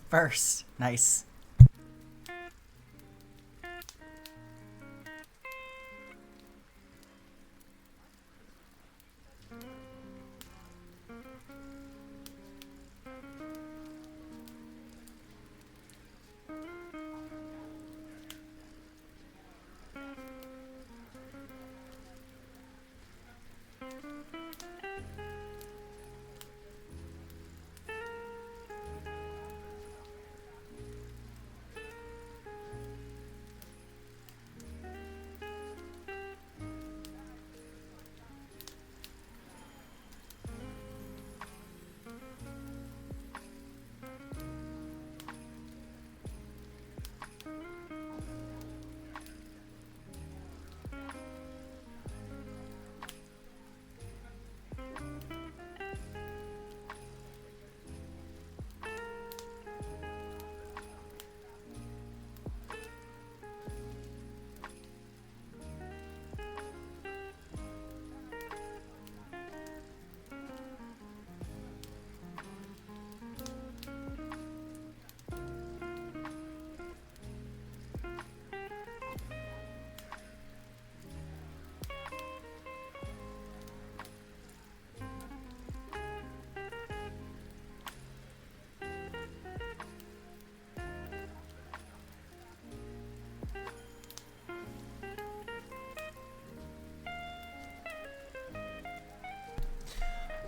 first. Nice.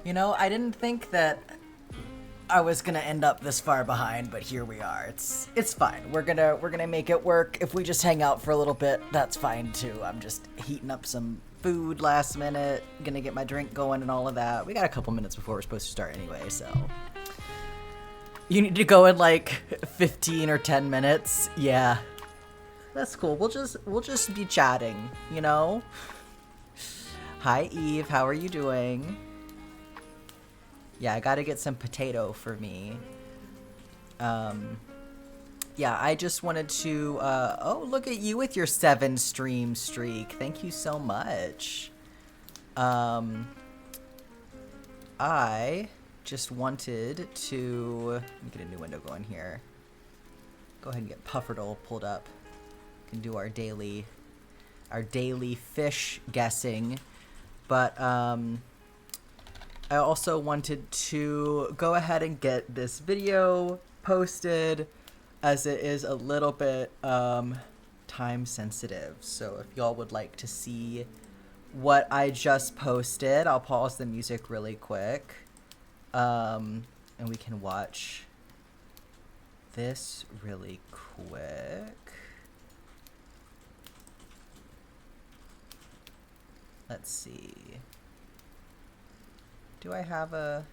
You know, I didn't think that I was gonna end up this far behind, but here we are. It's fine. We're gonna make it work. If we just hang out for a little bit, that's fine too. I'm just heating up some food last minute, gonna get my drink going and all of that. We got a couple minutes before we're supposed to start anyway, so. You need to go in like 15 or 10 minutes. Yeah. That's cool. We'll just be chatting, you know? Hi Eve, how are you doing? Yeah, I gotta get some potato for me. Yeah, I just wanted to, oh, look at you with your 7 stream streak. Thank you so much. I just wanted to, let me get a new window going here. Go ahead and get Pufferdle pulled up. Can do our daily fish guessing. But, I also wanted to go ahead and get this video posted as it is a little bit time sensitive. So if y'all would like to see what I just posted, I'll pause the music really quick. And we can watch this really quick. Let's see. Do I have a...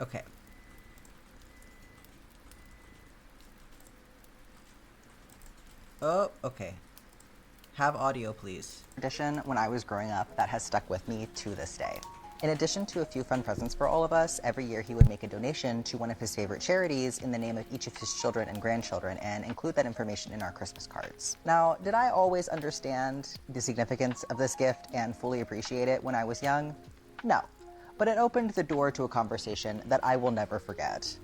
Okay. Oh, okay. Have audio, please. Tradition when I was growing up that has stuck with me to this day. In addition to a few fun presents for all of us, every year he would make a donation to one of his favorite charities in the name of each of his children and grandchildren and include that information in our Christmas cards. Now, did I always understand the significance of this gift and fully appreciate it when I was young? No, but it opened the door to a conversation that I will never forget.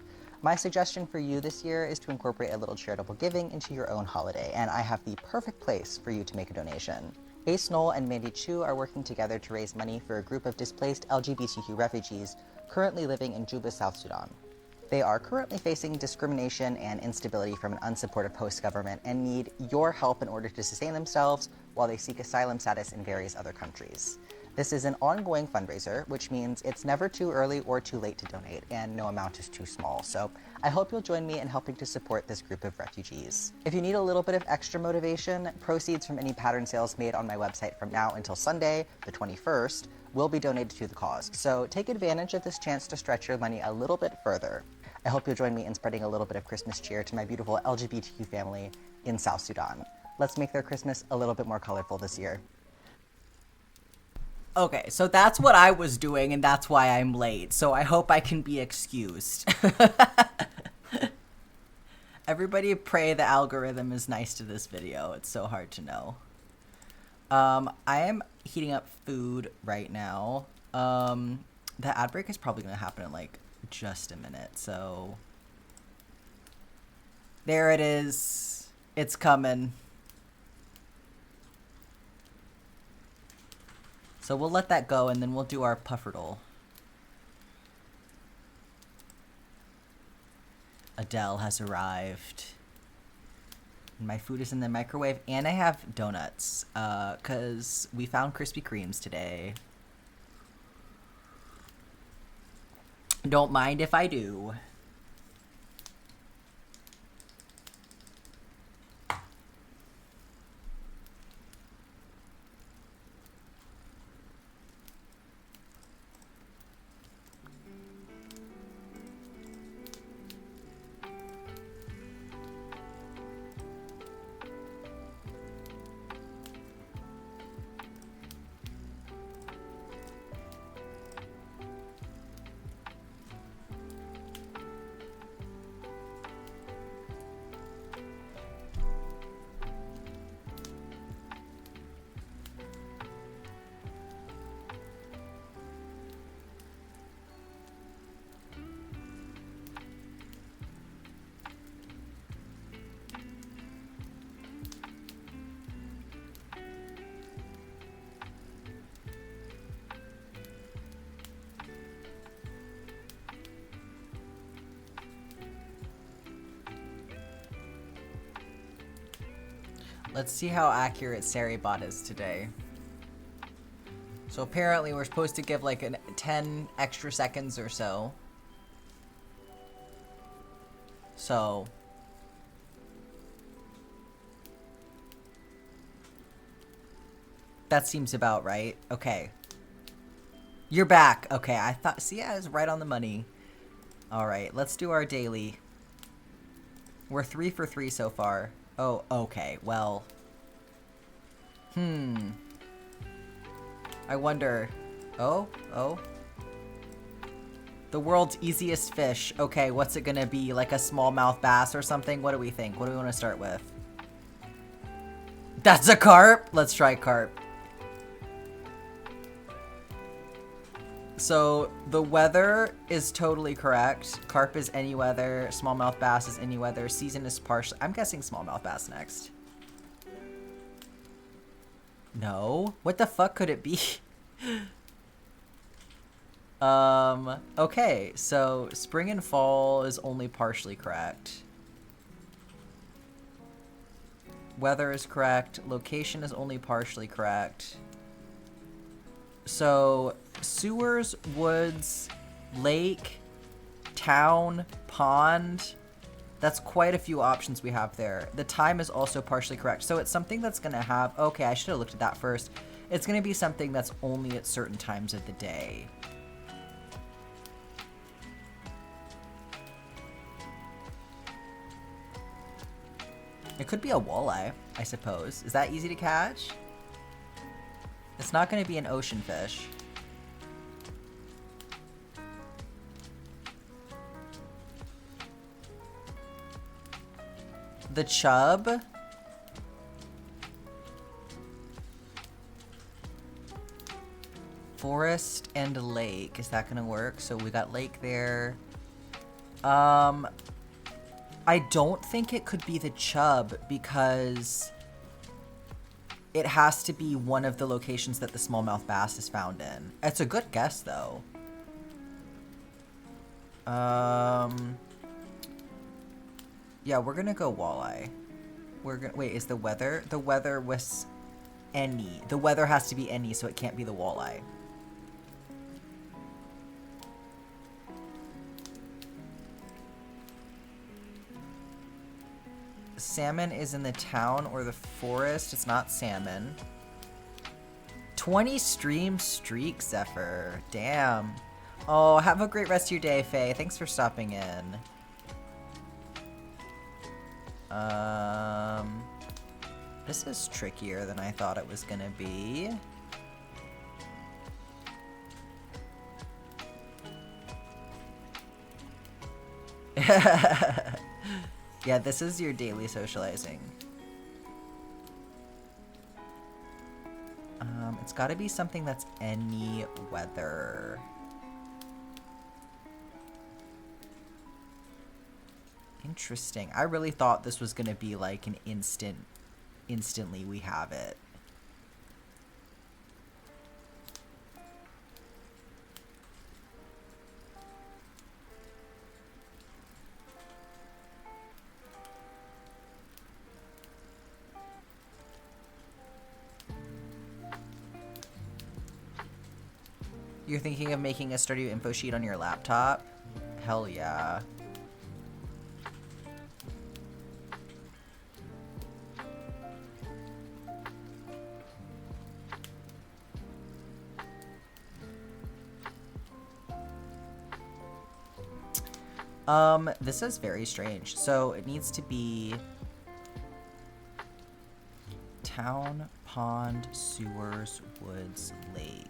My suggestion for you this year is to incorporate a little charitable giving into your own holiday, and I have the perfect place for you to make a donation. Ace Knoll and Mandy Chu are working together to raise money for a group of displaced LGBTQ refugees currently living in Juba, South Sudan. They are currently facing discrimination and instability from an unsupportive host government and need your help in order to sustain themselves while they seek asylum status in various other countries. This is an ongoing fundraiser, which means it's never too early or too late to donate, and no amount is too small. So I hope you'll join me in helping to support this group of refugees. If you need a little bit of extra motivation, proceeds from any pattern sales made on my website from now until Sunday, the 21st, will be donated to the cause. So take advantage of this chance to stretch your money a little bit further. I hope you'll join me in spreading a little bit of Christmas cheer to my beautiful LGBTQ family in South Sudan. Let's make their Christmas a little bit more colorful this year. Okay, so that's what I was doing, and that's why I'm late. So I hope I can be excused. Everybody pray the algorithm is nice to this video. It's so hard to know. I am heating up food right now. The ad break is probably going to happen in like just a minute, so there it is. It's coming. So we'll let that go, and then we'll do our pufferdole. Adele has arrived. My food is in the microwave, and I have donuts, because we found Krispy Kremes today. Don't mind if I do. Let's see how accurate Saribot is today. So apparently we're supposed to give like 10 extra seconds or so. So that seems about right. Okay. You're back. Okay, I thought, see, I was right on the money. All right, let's do our daily. We're 3 for 3 so far. Oh, okay, well. I wonder. Oh. The world's easiest fish. Okay, what's it gonna be? Like a smallmouth bass or something? What do we think? What do we want to start with? That's a carp? Let's try carp. So the weather is totally correct. Carp is any weather. Smallmouth bass is any weather. Season is partial. I'm guessing smallmouth bass next. No? What the fuck could it be? Okay, so spring and fall is only partially correct. Weather is correct. Location is only partially correct. So sewers, woods, lake, town, pond. That's quite a few options we have there. The time is also partially correct. So it's something that's going to have... Okay, I should have looked at that first. It's going to be something that's only at certain times of the day. It could be a walleye, I suppose. Is that easy to catch? It's not going to be an ocean fish. The chub? Forest and lake. Is that gonna work? So we got lake there. I don't think it could be the chub because it has to be one of the locations that the smallmouth bass is found in. It's a good guess though. Yeah, we're gonna go walleye. Wait, is the weather? The weather was any. The weather has to be any, so it can't be the walleye. Salmon is in the town or the forest. It's not salmon. 20 stream streak, Zephyr. Damn. Oh, have a great rest of your day, Faye. Thanks for stopping in. This is trickier than I thought it was gonna be. Yeah, this is your daily socializing. It's got to be something that's any weather. Interesting. I really thought this was going to be like an instantly we have it. You're thinking of making a Stardew info sheet on your laptop? Hell yeah. This is very strange. So it needs to be town, pond, sewers, woods, lake.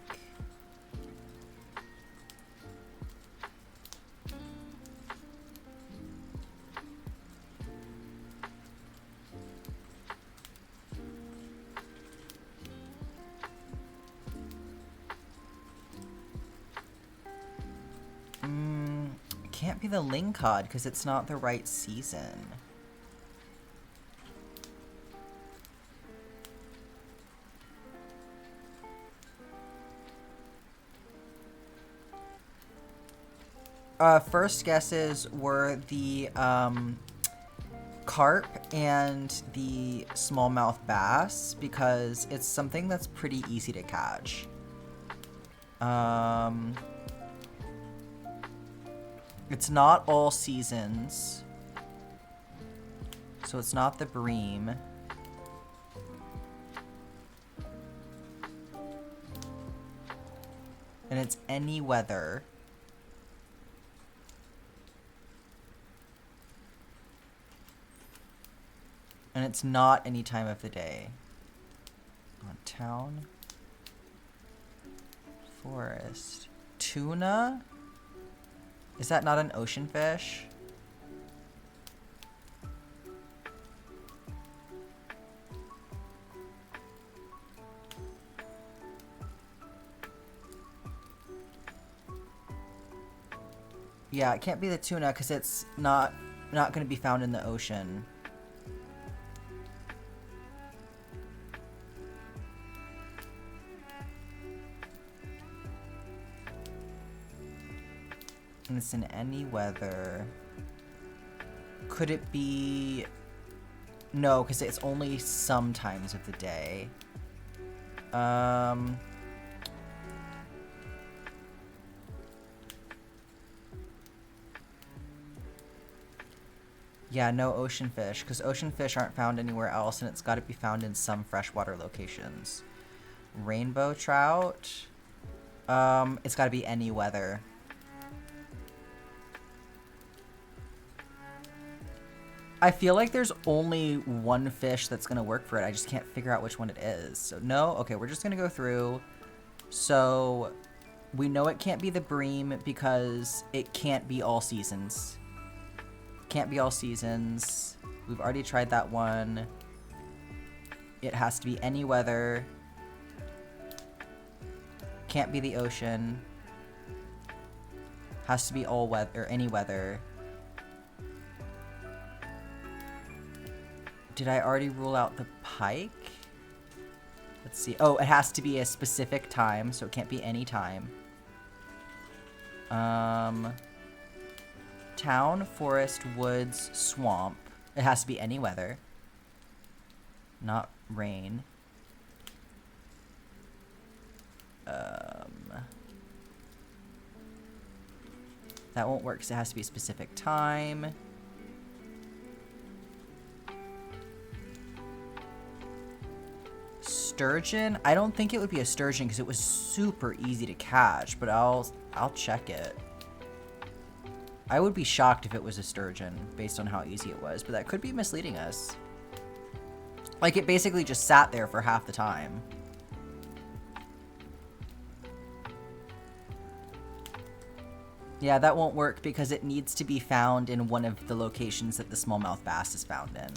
Can't be the Lingcod because it's not the right season. First guesses were the carp and the smallmouth bass because it's something that's pretty easy to catch. It's not all seasons, so it's not the bream. And it's any weather. And it's not any time of the day. On town. Forest. Tuna? Is that not an ocean fish? Yeah, it can't be the tuna because it's not going to be found in the ocean. And it's in any weather. Could it be... No, because it's only some times of the day. Yeah, no ocean fish, because ocean fish aren't found anywhere else, and it's got to be found in some freshwater locations. Rainbow trout? It's got to be any weather. I feel like there's only one fish that's going to work for it. I just can't figure out which one it is. So, no? Okay, we're just going to go through. So, we know it can't be the bream because it can't be all seasons. Can't be all seasons. We've already tried that one. It has to be any weather. Can't be the ocean. Has to be all weather, or any weather. Did I already rule out the pike? Let's see. Oh, it has to be a specific time, so it can't be any time. Town, forest, woods, swamp. It has to be any weather. Not rain. That won't work because it has to be a specific time. Sturgeon? I don't think it would be a sturgeon because it was super easy to catch, but I'll check it. I would be shocked if it was a sturgeon based on how easy it was, but that could be misleading us. Like, it basically just sat there for half the time. Yeah, that won't work because it needs to be found in one of the locations that the smallmouth bass is found in.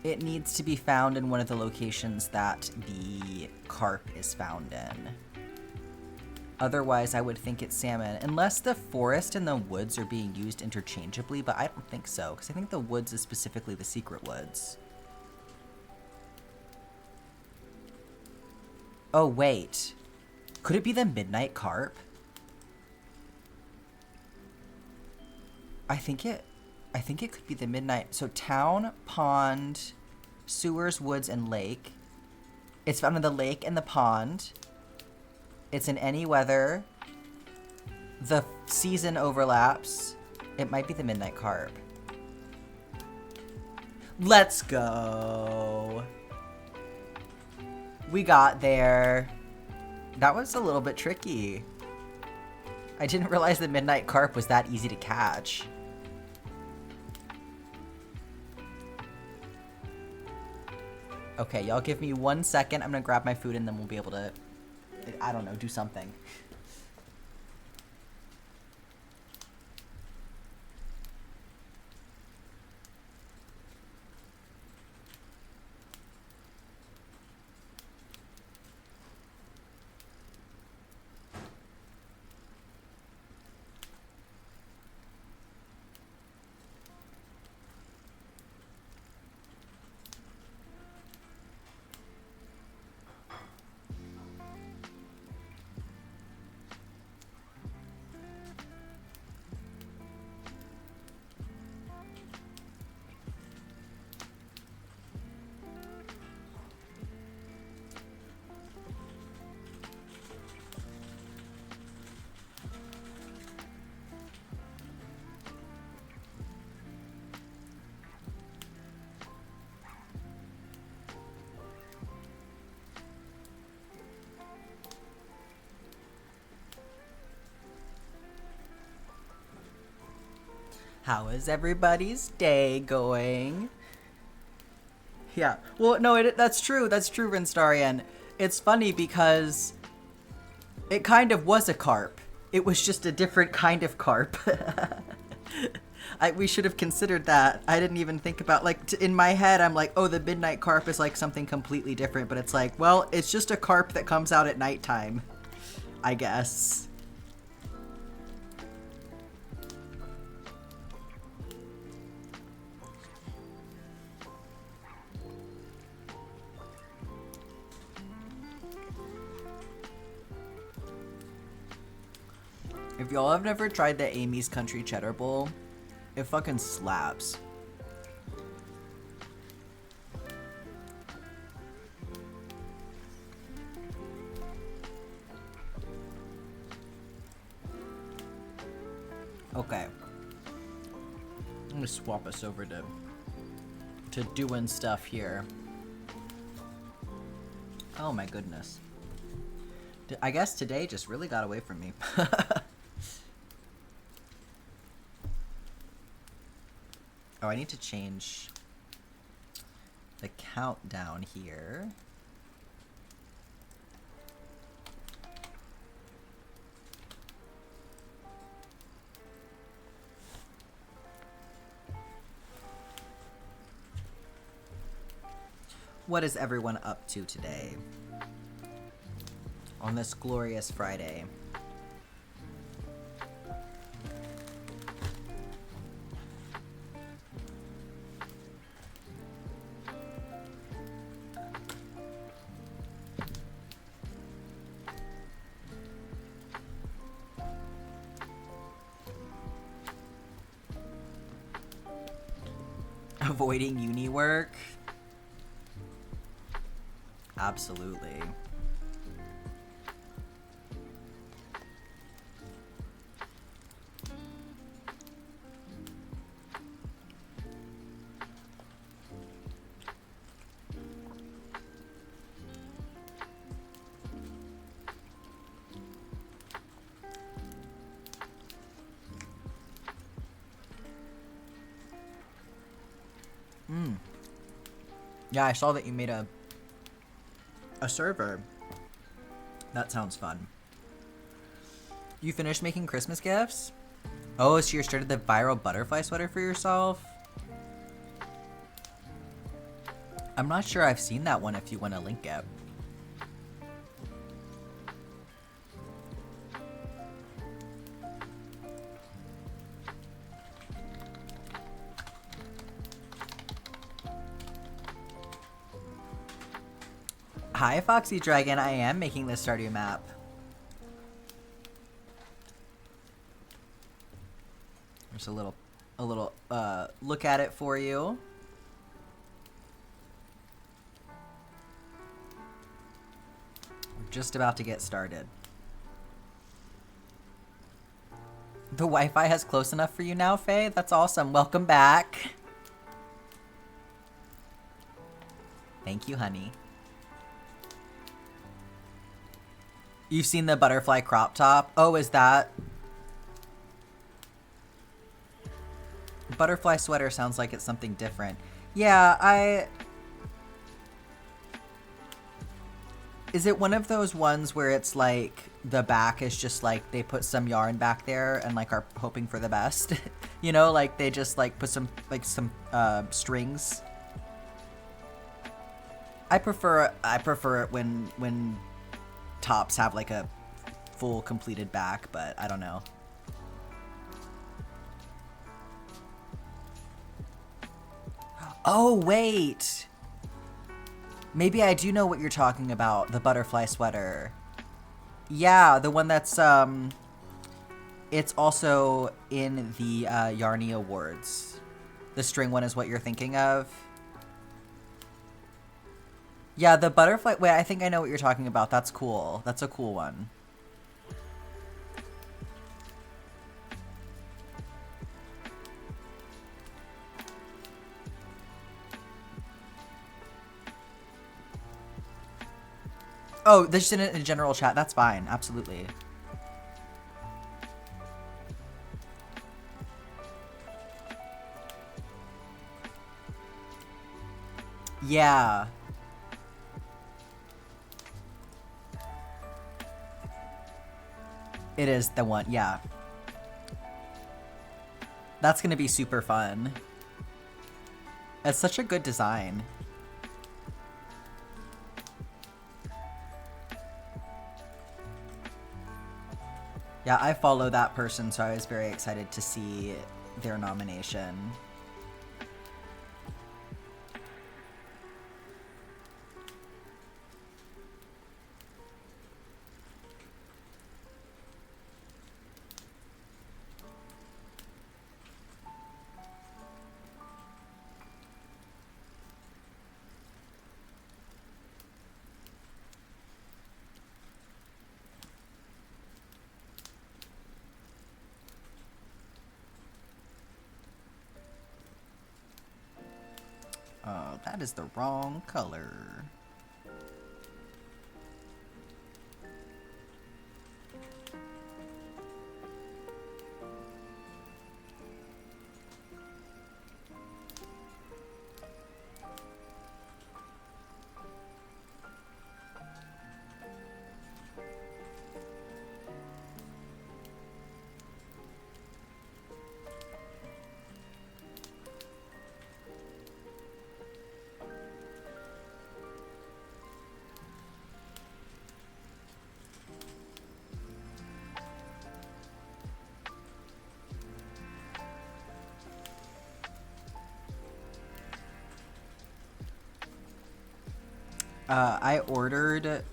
It needs to be found in one of the locations that the carp is found in. Otherwise, I would think it's salmon. Unless the forest and the woods are being used interchangeably, but I don't think so, because I think the woods is specifically the secret woods. Oh, wait. Could it be the midnight carp? I think it could be the midnight. So town, pond, sewers, woods, and lake. It's found in the lake and the pond. It's in any weather. The season overlaps. It might be the midnight carp. Let's go. We got there. That was a little bit tricky. I didn't realize the midnight carp was that easy to catch. Okay, y'all give me 1 second. I'm gonna grab my food and then we'll be able to, I don't know, do something. How is everybody's day going? Yeah, well, no, that's true. That's true, Rinstarian. It's funny because it kind of was a carp. It was just a different kind of carp. We should have considered that. I didn't even think about, like, in my head, I'm like, oh, the midnight carp is like something completely different. But it's like, well, it's just a carp that comes out at nighttime, I guess. If y'all have never tried the Amy's Country Cheddar Bowl, it fucking slaps. Okay. I'm gonna swap us over to doing stuff here. Oh my goodness. I guess today just really got away from me. Oh, I need to change the countdown here. What is everyone up to today? On this glorious Friday. Avoiding uni work? Absolutely. Yeah, I saw that you made a server. That sounds fun. You finished making Christmas gifts? Oh, so you started the viral butterfly sweater for yourself? I'm not sure I've seen that one if you want to link it. Hi, Foxy Dragon. I am making this Stardew map. There's a little look at it for you. We're just about to get started. The Wi-Fi has close enough for you now, Faye? That's awesome. Welcome back. Thank you, honey. You've seen the butterfly crop top? Oh, is that... Butterfly sweater sounds like it's something different. Yeah, Is it one of those ones where it's like the back is just like they put some yarn back there and like are hoping for the best? You know, like they just like put some strings. I prefer it when tops have like a full completed back, but I don't know. Oh, wait. Maybe I do know what you're talking about, the butterfly sweater. Yeah, the one that's, it's also in the Yarny Awards. The string one is what you're thinking of. Yeah, the butterfly, wait, I think I know what you're talking about. That's cool. That's a cool one. Oh, they just did it in a general chat. That's fine. Absolutely. Yeah. It is the one. Yeah. That's going to be super fun. It's such a good design. Yeah, I follow that person, so I was very excited to see their nomination. Oh, that is the wrong color. I ordered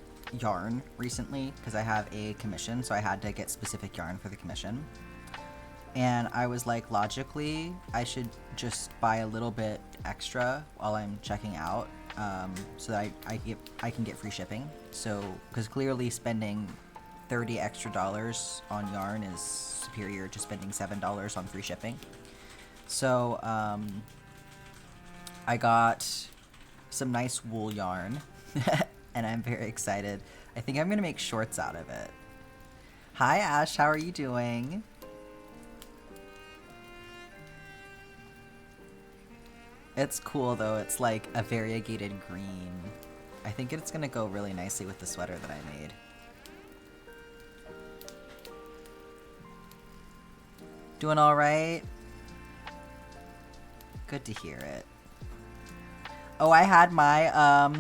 yarn recently because I have a commission, so I had to get specific yarn for the commission. And I was like, logically, I should just buy a little bit extra while I'm checking out, so that I can get free shipping. So, because clearly spending $30 extra on yarn is superior to spending $7 on free shipping. So, I got some nice wool yarn. And I'm very excited. I think I'm gonna make shorts out of it. Hi Ash, how are you doing? It's cool though, it's like a variegated green. I think it's gonna go really nicely with the sweater that I made. Doing alright? Good to hear it. Oh, I had my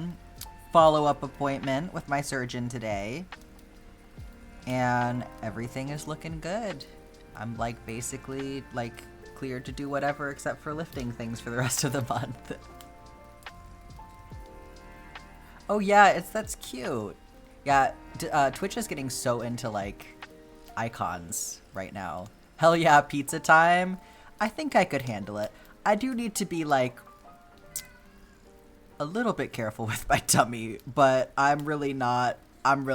follow-up appointment with my surgeon today, and everything is looking good. I'm like basically like cleared to do whatever except for lifting things for the rest of the month. Oh yeah, that's cute. Yeah, Twitch is getting so into like icons right now. Hell yeah, pizza time. I think I could handle it. I do need to be like a little bit careful with my tummy, but I'm really not. I'm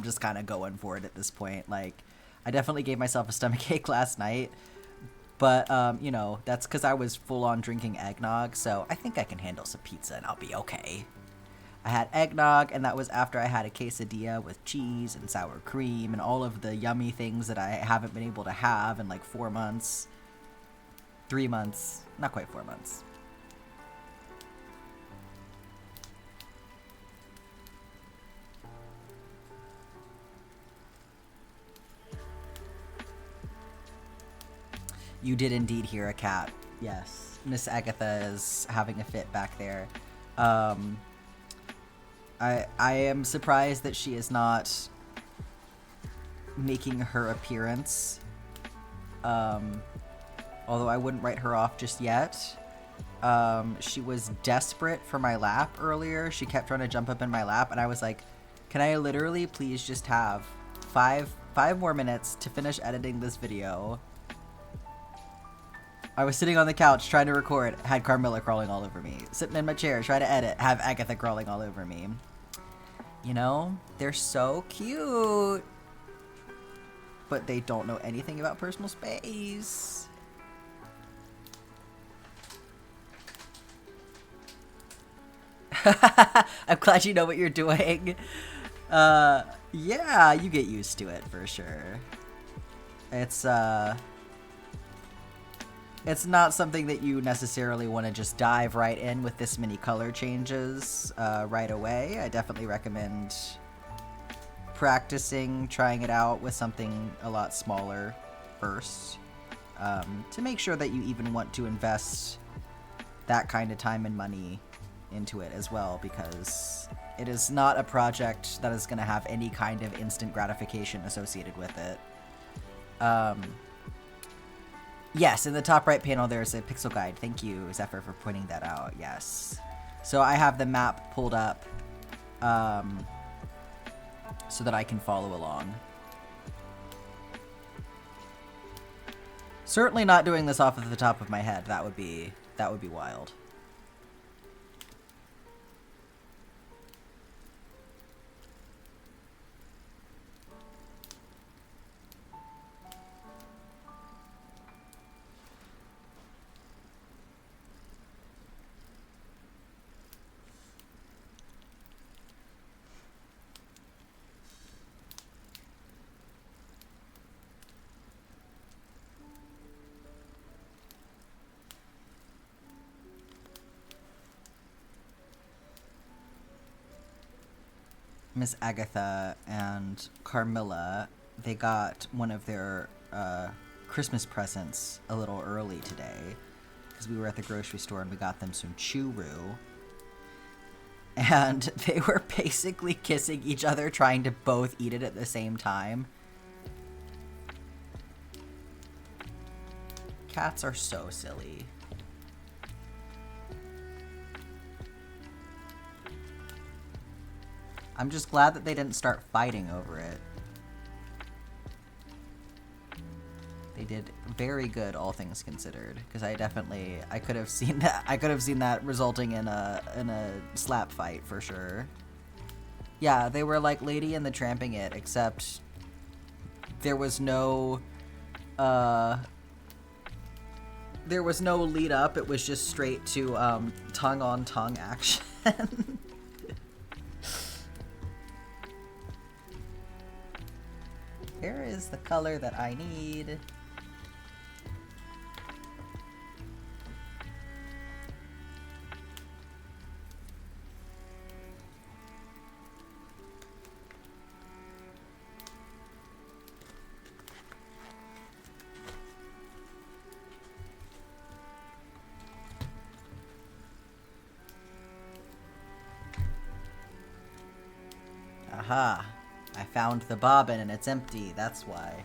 just kind of going for it at this point. Like, I definitely gave myself a stomach ache last night, but you know, that's because I was full on drinking eggnog, so I think I can handle some pizza and I'll be okay. I had eggnog, and that was after I had a quesadilla with cheese and sour cream and all of the yummy things that I haven't been able to have in like 4 months. 3 months. Not quite 4 months. You did indeed hear a cat. Yes. Miss Agatha is having a fit back there. I am surprised that she is not making her appearance. Although I wouldn't write her off just yet. She was desperate for my lap earlier. She kept trying to jump up in my lap, and I was like, can I literally please just have five more minutes to finish editing this video? I was sitting on the couch trying to record, had Carmilla crawling all over me. Sitting in my chair, trying to edit, have Agatha crawling all over me. You know, they're so cute. But they don't know anything about personal space. I'm glad you know what you're doing. Yeah, you get used to it for sure. It's not something that you necessarily want to just dive right in with this many color changes right away. I definitely recommend practicing, trying it out with something a lot smaller first to make sure that you even want to invest that kind of time and money into it as well, because it is not a project that is going to have any kind of instant gratification associated with it. Yes, in the top right panel there's a pixel guide. Thank you, Zephyr, for pointing that out. Yes. So I have the map pulled up so that I can follow along. Certainly not doing this off of the top of my head. That would be wild. Miss Agatha and Carmilla, they got one of their Christmas presents a little early today because we were at the grocery store and we got them some churro. And they were basically kissing each other, trying to both eat it at the same time. Cats are so silly. I'm just glad that they didn't start fighting over it. They did very good, all things considered, because I could have seen that resulting in a slap fight for sure. Yeah, they were like Lady and the Tramping It, except there was no lead up. It was just straight to tongue on tongue action. Here is the color that I need. Aha! I found the bobbin and it's empty, that's why.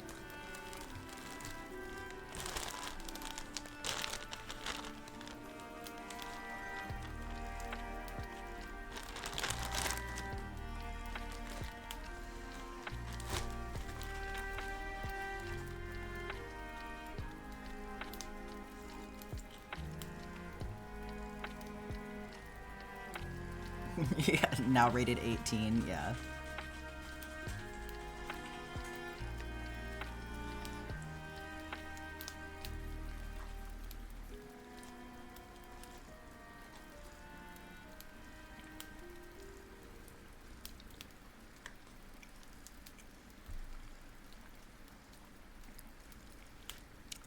Yeah, now rated 18, yeah.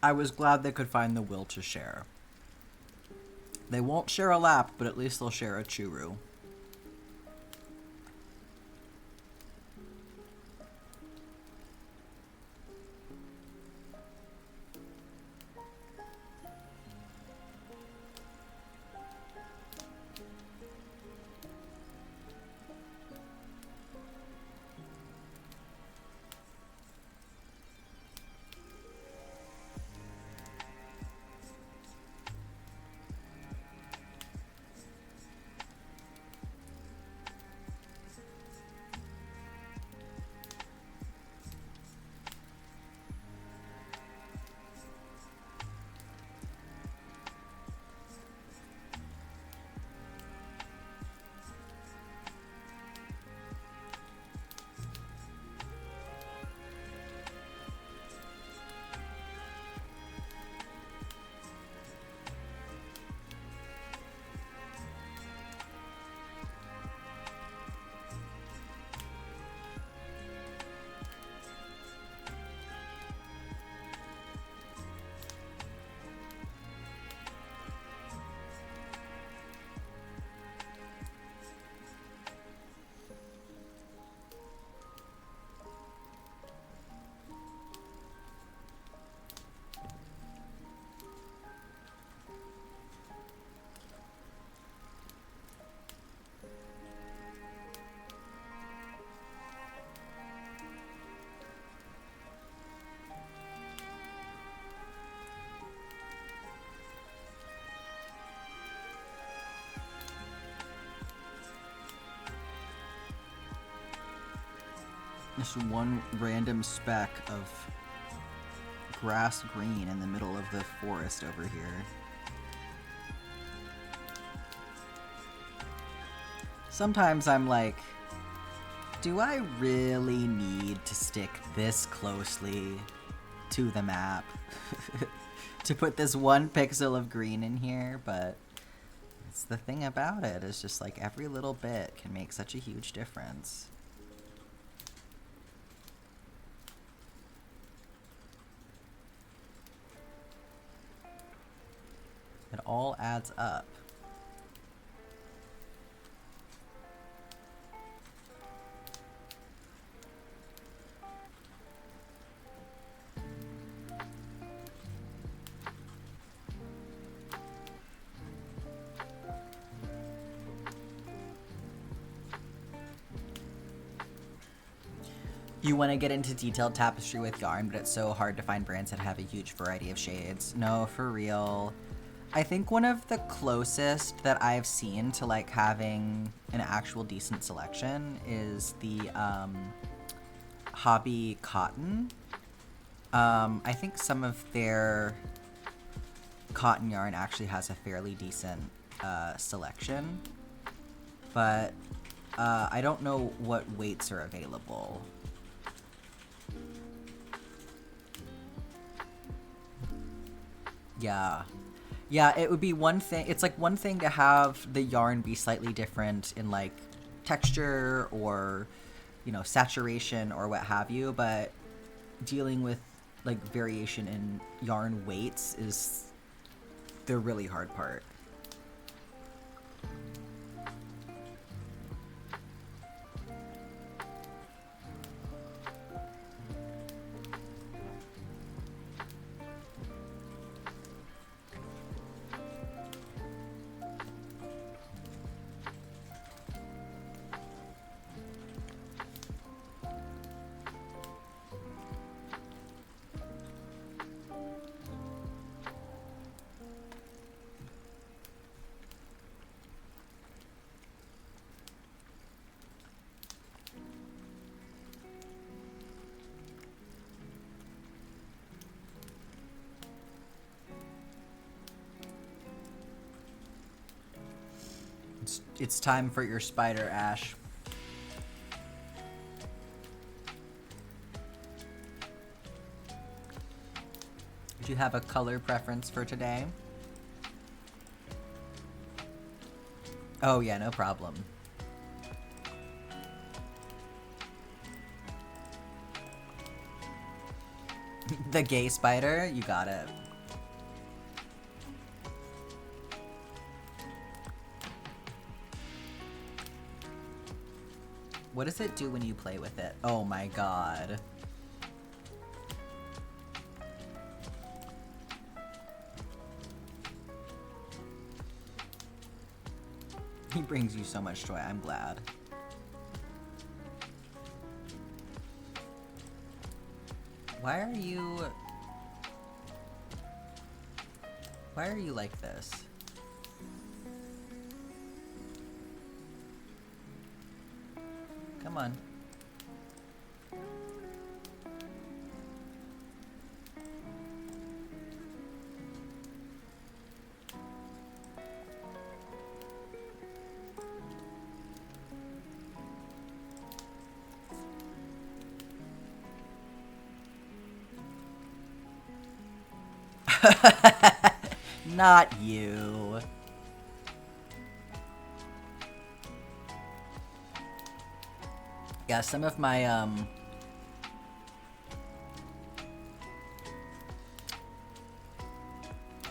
I was glad they could find the will to share. They won't share a lap, but at least they'll share a churu. Just one random speck of grass green in the middle of the forest over here. Sometimes I'm like, do I really need to stick this closely to the map to put this one pixel of green in here? But it's the thing about it, is just like every little bit can make such a huge difference. It all adds up. You want to get into detailed tapestry with yarn, but it's so hard to find brands that have a huge variety of shades. No, for real. I think one of the closest that I've seen to like having an actual decent selection is the Hobby Cotton. I think some of their cotton yarn actually has a fairly decent selection, but I don't know what weights are available. Yeah. Yeah, it would be one thing. It's like one thing to have the yarn be slightly different in like texture or, you know, saturation or what have you, but dealing with like variation in yarn weights is the really hard part. It's time for your spider, Ash. Do you have a color preference for today? Oh yeah, no problem. The gay spider? You got it. What does it do when you play with it? Oh my god. He brings you so much joy, I'm glad. Why are you like this? Come on. Not you. Yeah, some of my,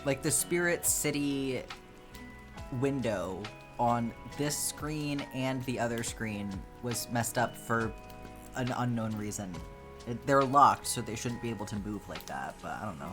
like the Spirit City window on this screen and the other screen was messed up for an unknown reason. They're locked, so they shouldn't be able to move like that, but I don't know.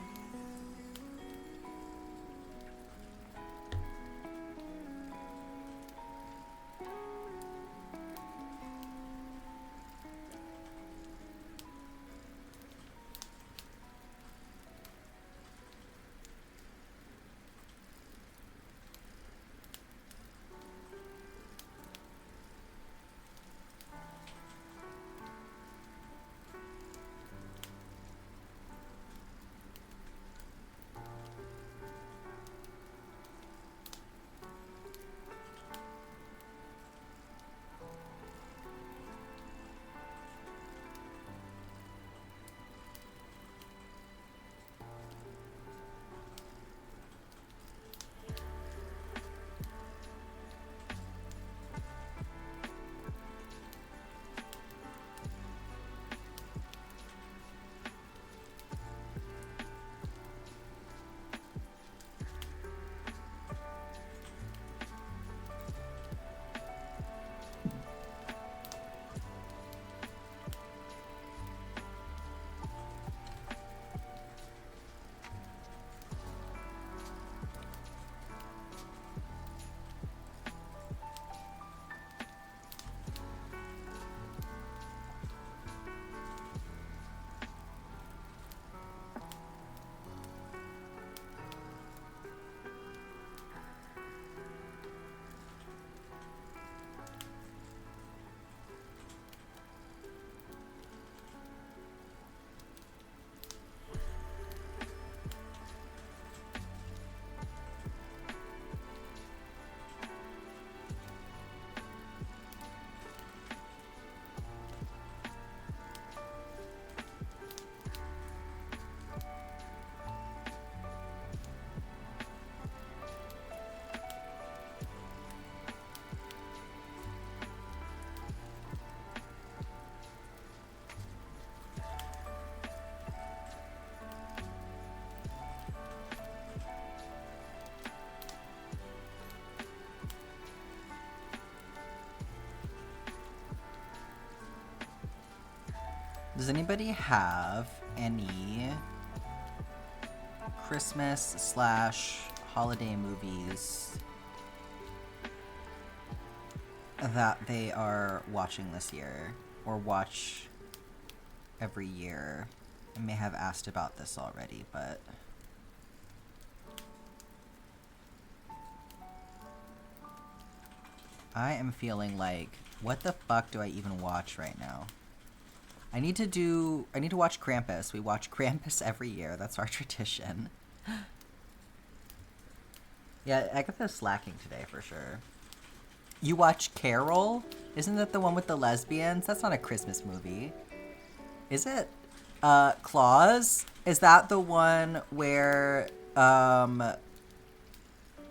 Does anybody have any Christmas/holiday movies that they are watching this year or watch every year? I may have asked about this already, but I am feeling like, what the fuck do I even watch right now? I need to watch Krampus. We watch Krampus every year. That's our tradition. Yeah, Agatha's slacking today for sure. You watch Carol? Isn't that the one with the lesbians? That's not a Christmas movie. Is it? Claus? Is that the one where, the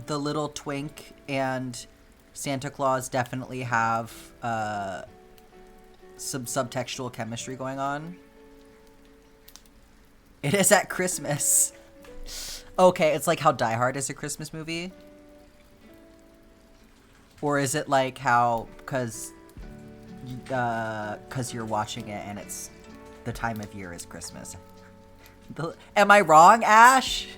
little twink and Santa Claus definitely have, some subtextual chemistry going on? It is at Christmas. Okay, it's like how Die Hard is a Christmas movie? Or is it like how, cause you're watching it and it's the time of year is Christmas? Am I wrong, Ash?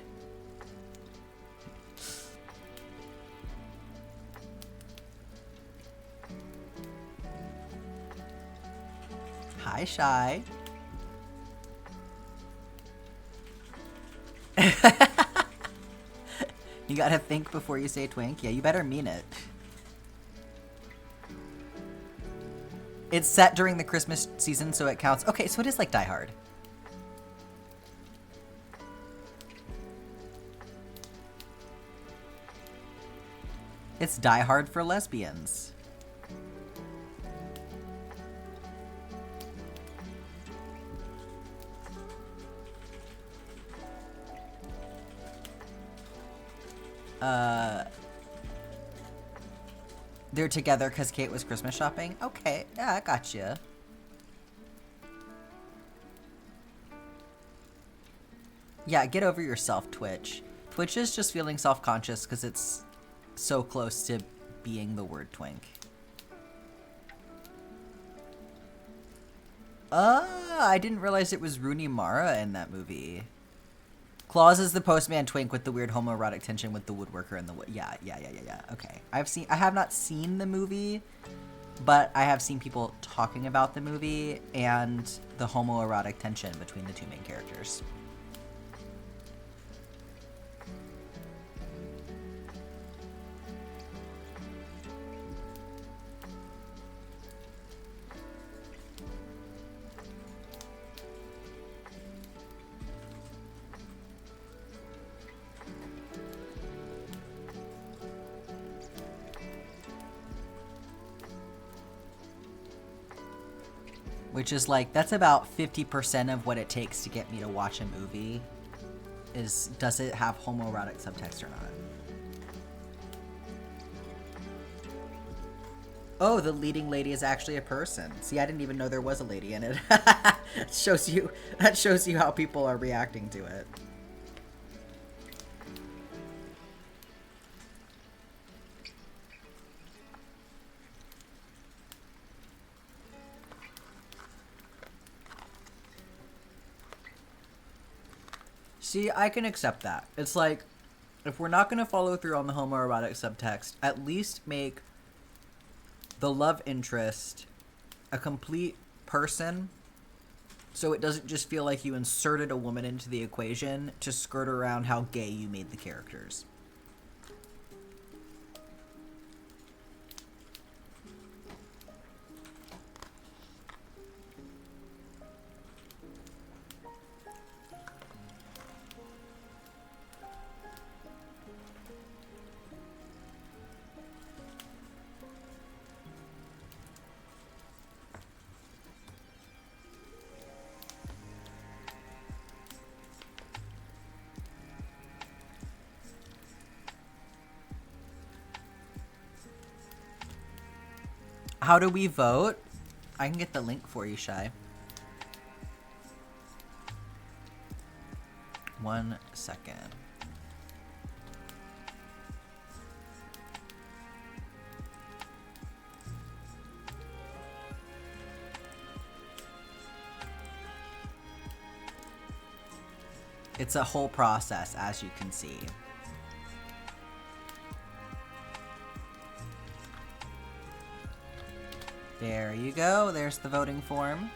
Hi, Shy. You gotta think before you say twink. Yeah, you better mean it. It's set during the Christmas season, so it counts. Okay, so it is like Die Hard. It's Die Hard for lesbians. They're together because Kate was Christmas shopping? Okay, yeah, I gotcha. Yeah, get over yourself, Twitch. Twitch is just feeling self-conscious because it's so close to being the word twink. I didn't realize it was Rooney Mara in that movie. Claus is the postman twink with the weird homoerotic tension with the woodworker and the wood. Yeah. Okay. I have not seen the movie, but I have seen people talking about the movie and the homoerotic tension between the two main characters. Which is like, that's about 50% of what it takes to get me to watch a movie, is does it have homoerotic subtext or not? Oh, the leading lady is actually a person. See, I didn't even know there was a lady in it. That shows you how people are reacting to it. See, I can accept that. It's like, if we're not going to follow through on the homoerotic subtext, at least make the love interest a complete person, so it doesn't just feel like you inserted a woman into the equation to skirt around how gay you made the characters. How do we vote? I can get the link for you, Shy. 1 second. It's a whole process, as you can see. There you go. There's the voting form.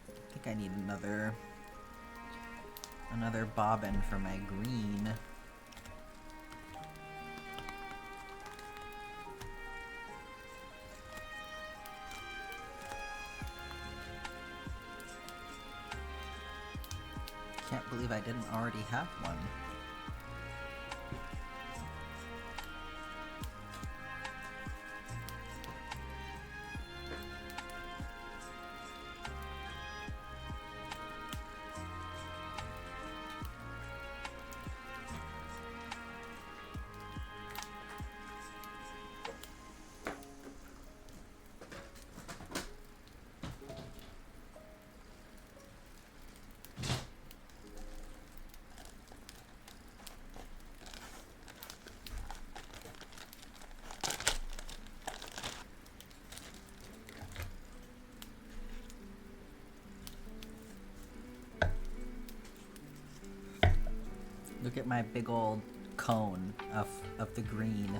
I think I need another Another bobbin for my green. Can't believe I didn't already have one. Look at my big old cone of the green.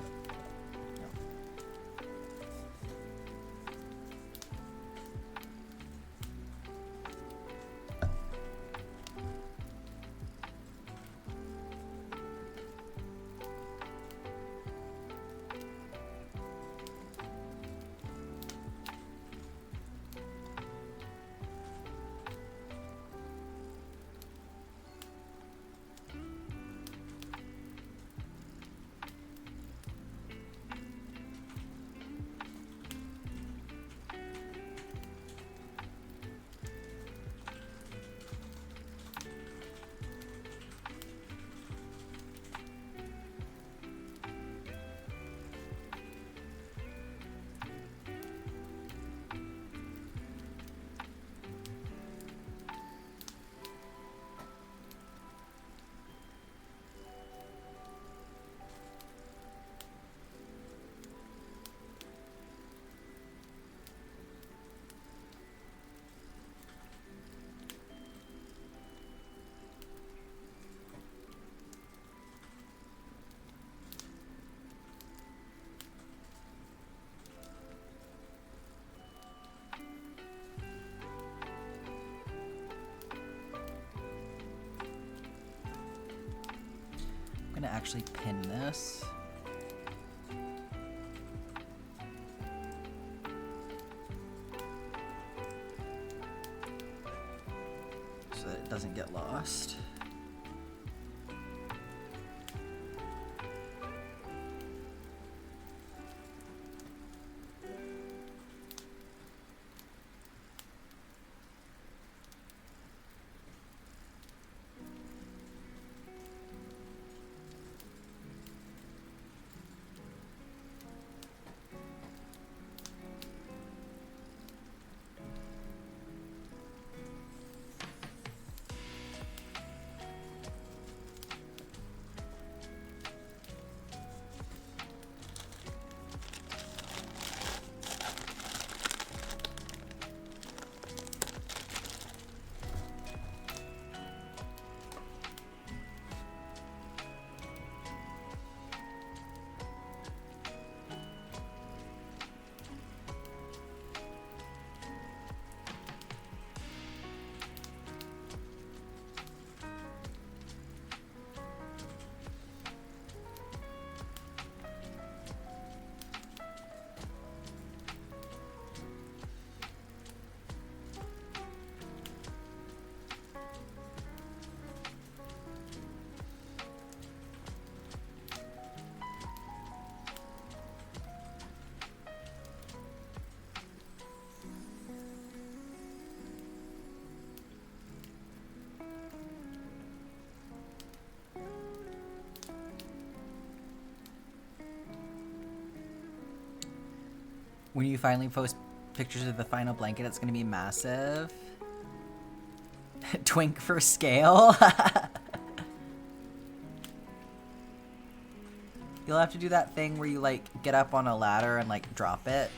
I'm gonna actually pin this. So that it doesn't get lost. When you finally post pictures of the final blanket, it's gonna be massive. Twink for scale. You'll have to do that thing where you like get up on a ladder and like drop it.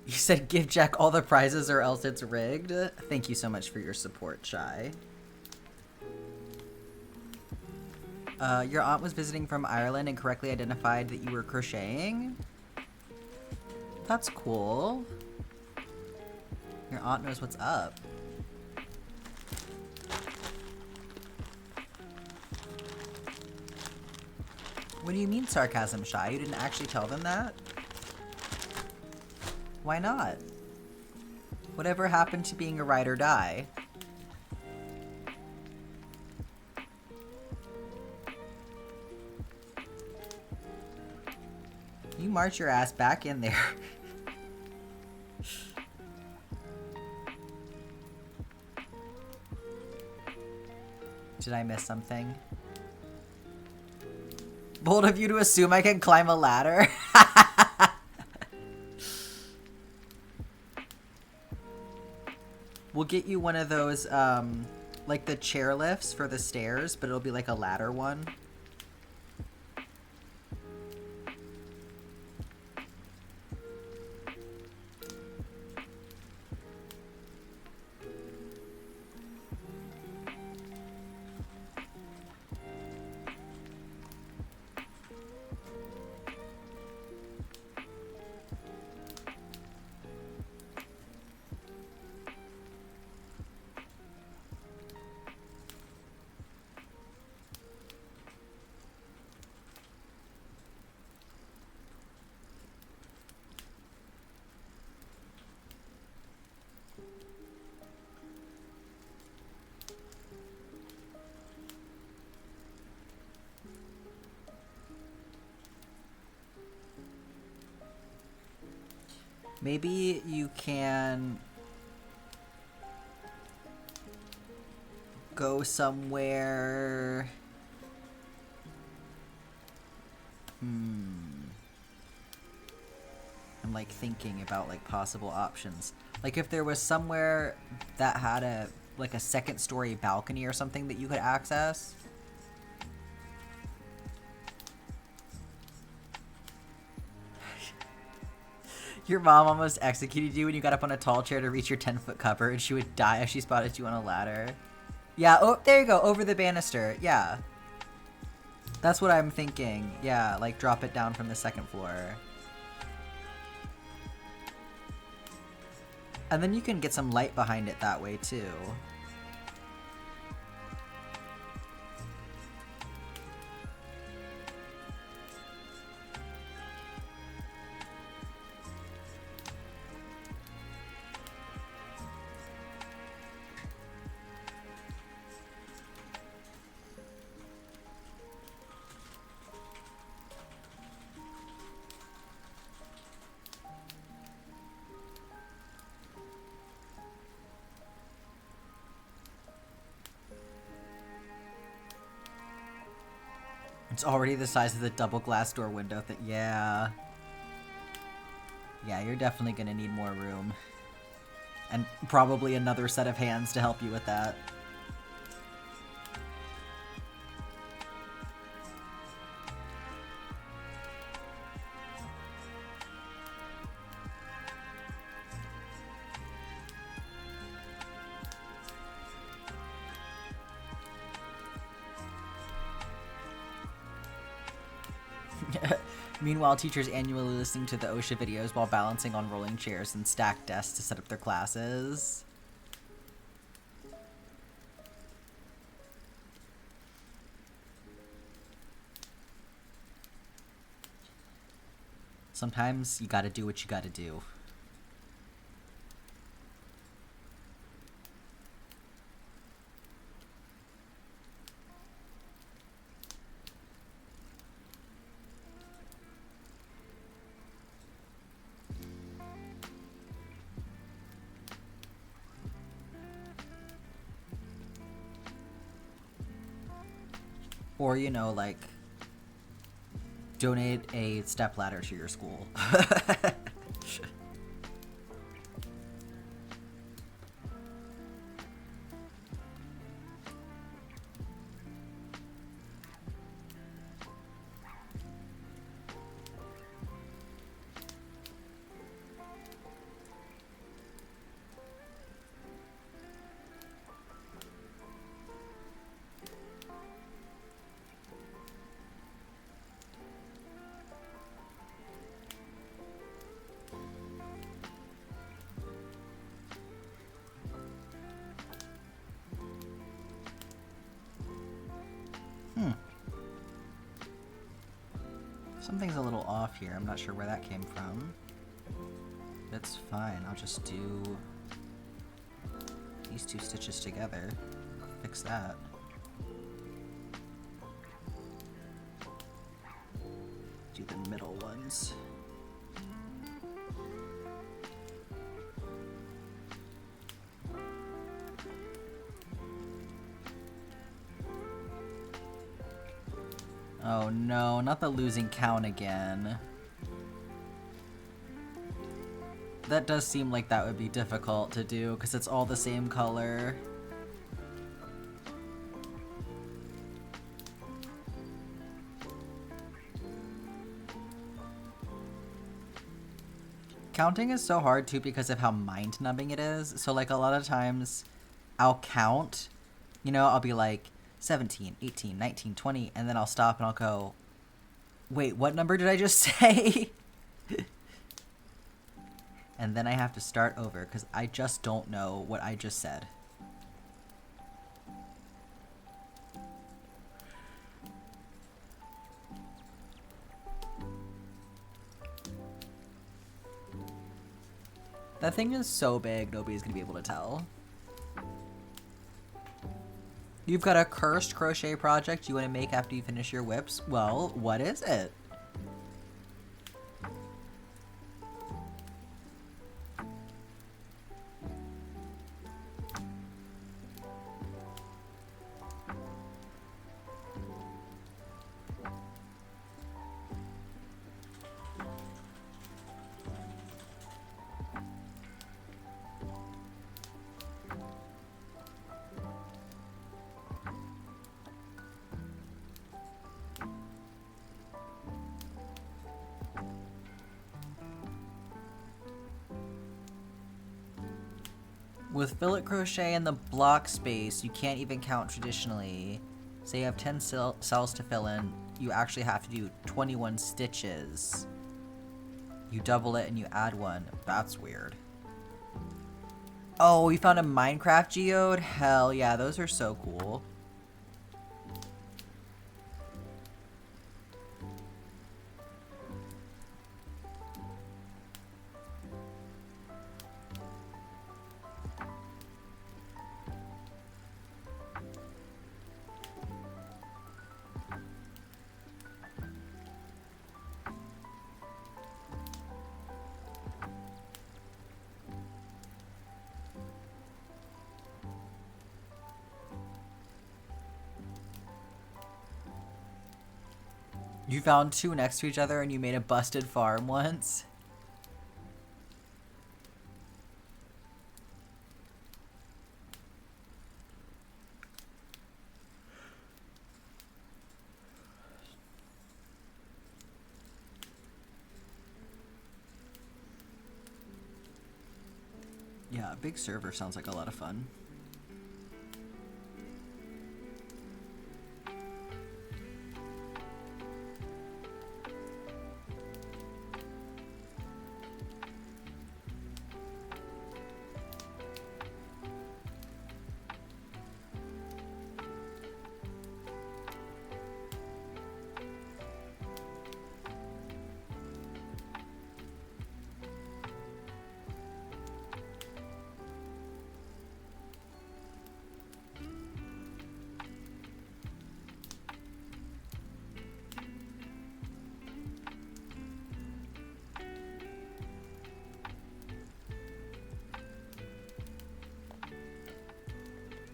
You said give Jack all the prizes or else it's rigged. Thank you so much for your support, Shy. Your aunt was visiting from Ireland and correctly identified that you were crocheting? That's cool. Your aunt knows what's up. What do you mean sarcasm, Shy? You didn't actually tell them that? Why not? Whatever happened to being a ride or die? You march your ass back in there. Did I miss something? Bold of you to assume I can climb a ladder? We'll get you one of those, like the chair lifts for the stairs, but it'll be like a ladder one. Maybe you can go somewhere. I'm like thinking about like possible options. Like if there was somewhere that had a like a second story balcony or something that you could access. Your mom almost executed you when you got up on a tall chair to reach your 10-foot cupboard. She would die if she spotted you on a ladder. Yeah, oh, there you go, over the banister. Yeah. That's what I'm thinking. Yeah, like drop it down from the second floor. And then you can get some light behind it that way, too. It's already the size of the double glass door window thing. Yeah. Yeah, you're definitely gonna need more room. And probably another set of hands to help you with that. Meanwhile, teachers annually listening to the OSHA videos while balancing on rolling chairs and stacked desks to set up their classes. Sometimes you gotta do what you gotta do. Or, you know, like, donate a stepladder to your school. Something's a little off here. I'm not sure where that came from. It's fine. I'll just do these two stitches together. Fix that. Do the middle ones. Oh no, not the losing count again. That does seem like that would be difficult to do because it's all the same color. Counting is so hard too because of how mind-numbing it is. So like a lot of times I'll count, you know, I'll be like 17, 18, 19, 20, and then I'll stop and I'll go, wait, what number did I just say? And then I have to start over because I just don't know what I just said. That thing is so big, nobody's gonna be able to tell. You've got a cursed crochet project you want to make after you finish your whips? Well, what is it? With fillet crochet in the block space, you can't even count traditionally. Say you have 10 cells to fill in, you actually have to do 21 stitches. You double it and you add one. That's weird. Oh, you found a Minecraft geode? Hell yeah, those are so cool. You found two next to each other and you made a busted farm once? Yeah, a big server sounds like a lot of fun.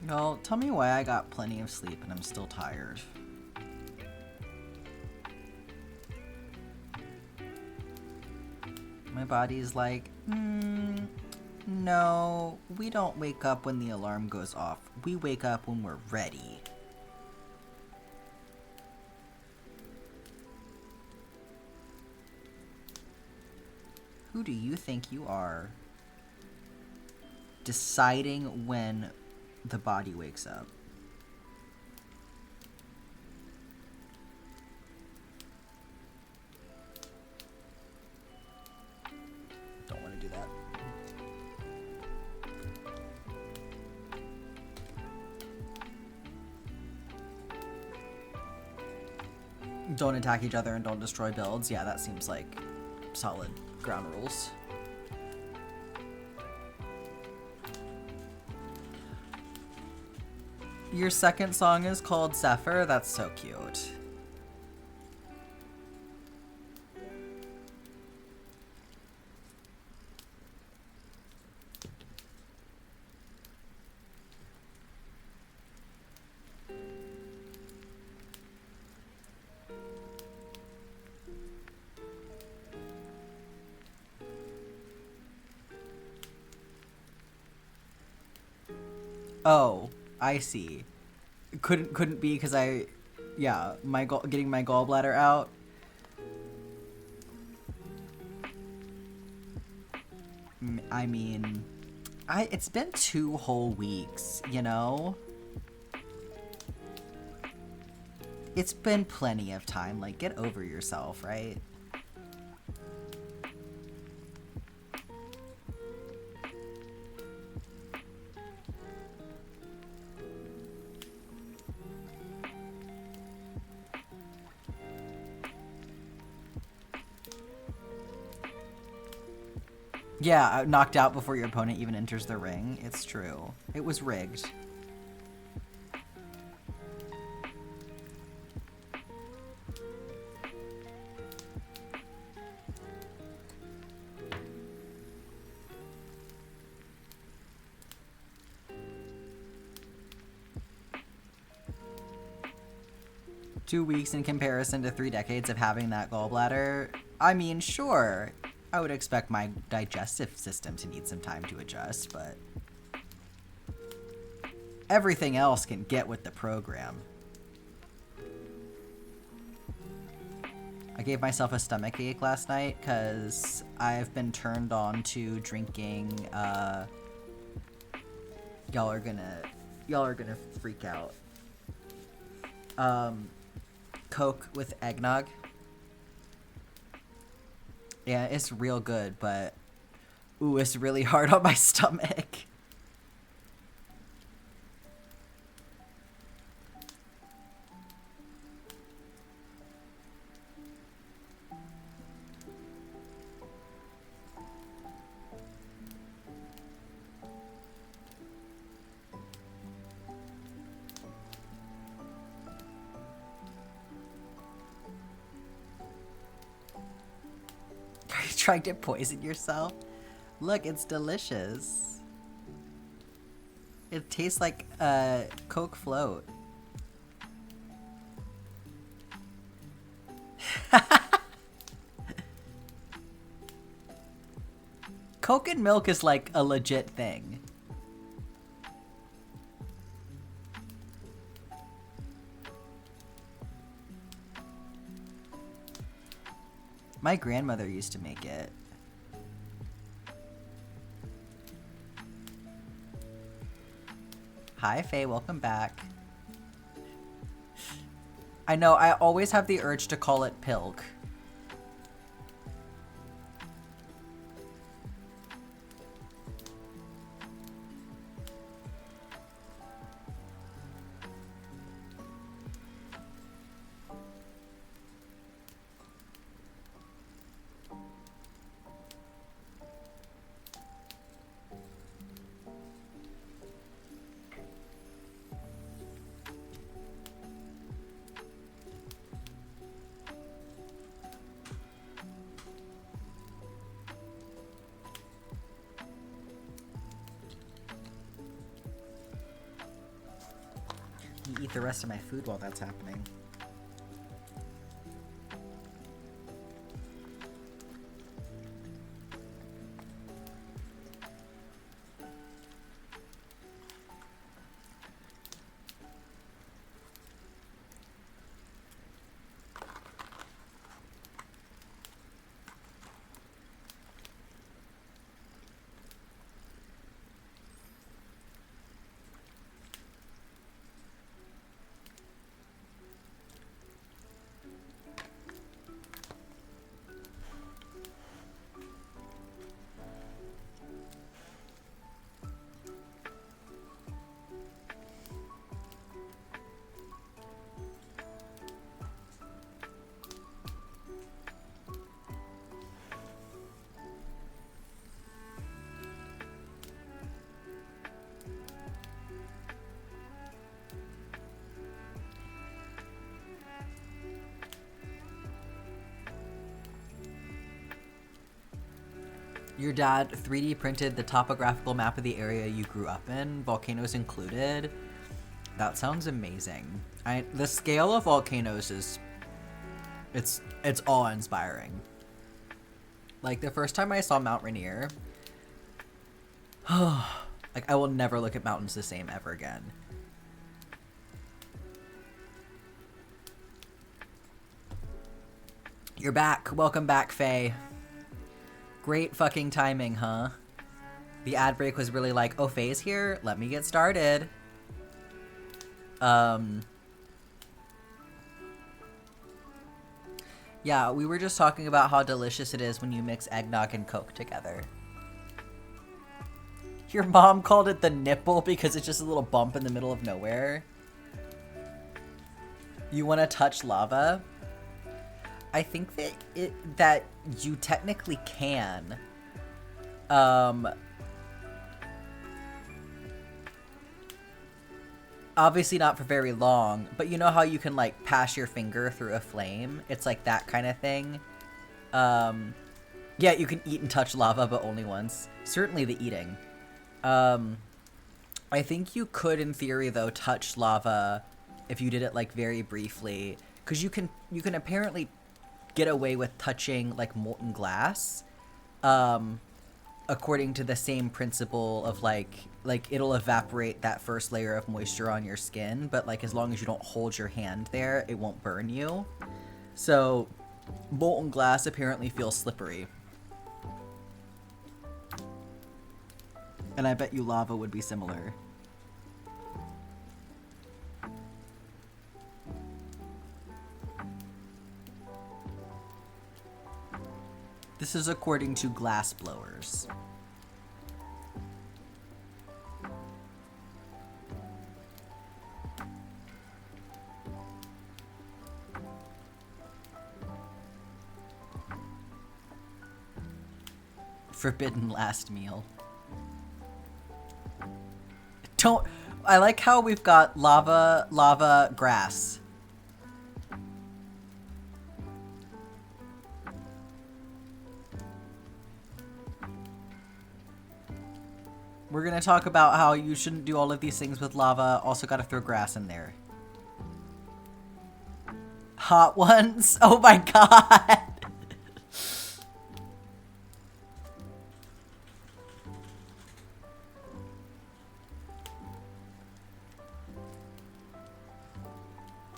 Well, tell me why I got plenty of sleep and I'm still tired. My body's like, no, we don't wake up when the alarm goes off. We wake up when we're ready. Who do you think you are? Deciding when the body wakes up. Don't want to do that. Don't attack each other and don't destroy builds. Yeah, that seems like solid ground rules. Your second song is called Zephyr? That's so cute. Oh, I see. Couldn't be because yeah, getting my gallbladder out. I mean, it's been 2 whole weeks, you know? It's been plenty of time, like, get over yourself, right? Yeah, knocked out before your opponent even enters the ring. It's true. It was rigged. Two weeks in comparison to 3 decades of having that gallbladder. I mean, sure. I would expect my digestive system to need some time to adjust, but everything else can get with the program. I gave myself a stomachache last night because I've been turned on to drinking, y'all are gonna freak out. Coke with eggnog. Yeah, it's real good, but ooh, it's really hard on my stomach. Are you trying to poison yourself? Look, it's delicious. It tastes like a Coke float. Coke and milk is like a legit thing. My grandmother used to make it. Hi, Faye, welcome back. I know, I always have the urge to call it Pilk. Eat the rest of my food while that's happening. Your dad 3D printed the topographical map of the area you grew up in, volcanoes included. That sounds amazing. The scale of volcanoes is, it's awe-inspiring. Like, the first time I saw Mount Rainier, like, I will never look at mountains the same ever again. You're back. Welcome back, Faye. Great fucking timing, huh? The ad break was really like, oh, Faye's here? Let me get started. Yeah, we were just talking about how delicious it is when you mix eggnog and Coke together. Your mom called it the nipple because it's just a little bump in the middle of nowhere. You want to touch lava? I think that you technically can. Obviously not for very long, but you know how you can like pass your finger through a flame? It's like that kind of thing. Yeah, you can eat and touch lava, but only once. Certainly the eating. I think you could, in theory, though, touch lava if you did it like very briefly, because you can apparently get away with touching like molten glass, according to the same principle of like it'll evaporate that first layer of moisture on your skin, but like as long as you don't hold your hand there, it won't burn you. So molten glass apparently feels slippery. And I bet you lava would be similar. This is according to glass blowers. Forbidden last meal. I like how we've got lava, grass. We're gonna talk about how you shouldn't do all of these things with lava. Also gotta throw grass in there. Hot ones? Oh my god!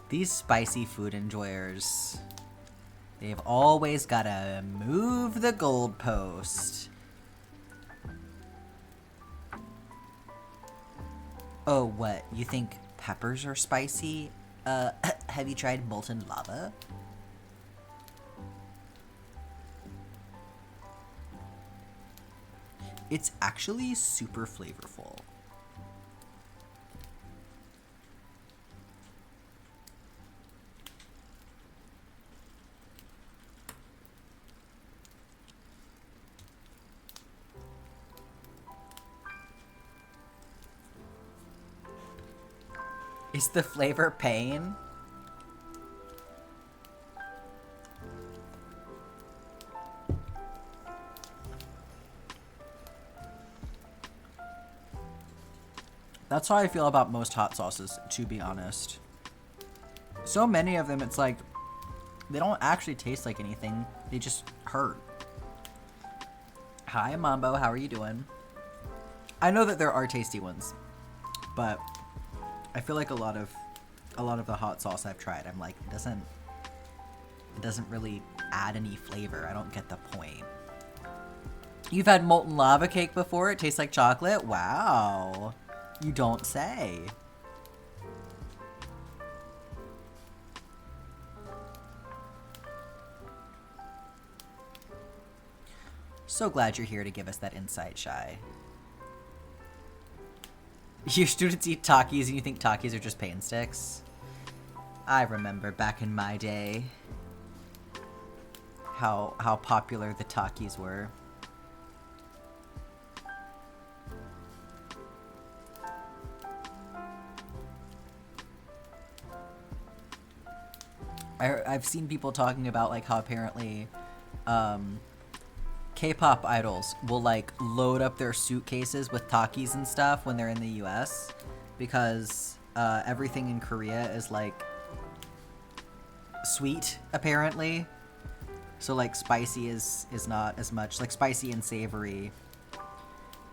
These spicy food enjoyers. They've always gotta move the goalpost. Oh, what? You think peppers are spicy? Have you tried molten lava? It's actually super flavorful. Is the flavor pain? That's how I feel about most hot sauces, to be honest. So many of them, it's like, they don't actually taste like anything. They just hurt. Hi, Mambo. How are you doing? I know that there are tasty ones, but I feel like a lot of the hot sauce I've tried, I'm like, it doesn't really add any flavor. I don't get the point. You've had molten lava cake before? It tastes like chocolate? Wow. You don't say. So glad you're here to give us that insight, Shy. Your students eat Takis and you think Takis are just pain sticks? I remember back in my day how popular the Takis were. I've seen people talking about like how apparently K-pop idols will like load up their suitcases with Takis and stuff when they're in the US because everything in Korea is like sweet apparently. So like spicy is not as much, like spicy and savory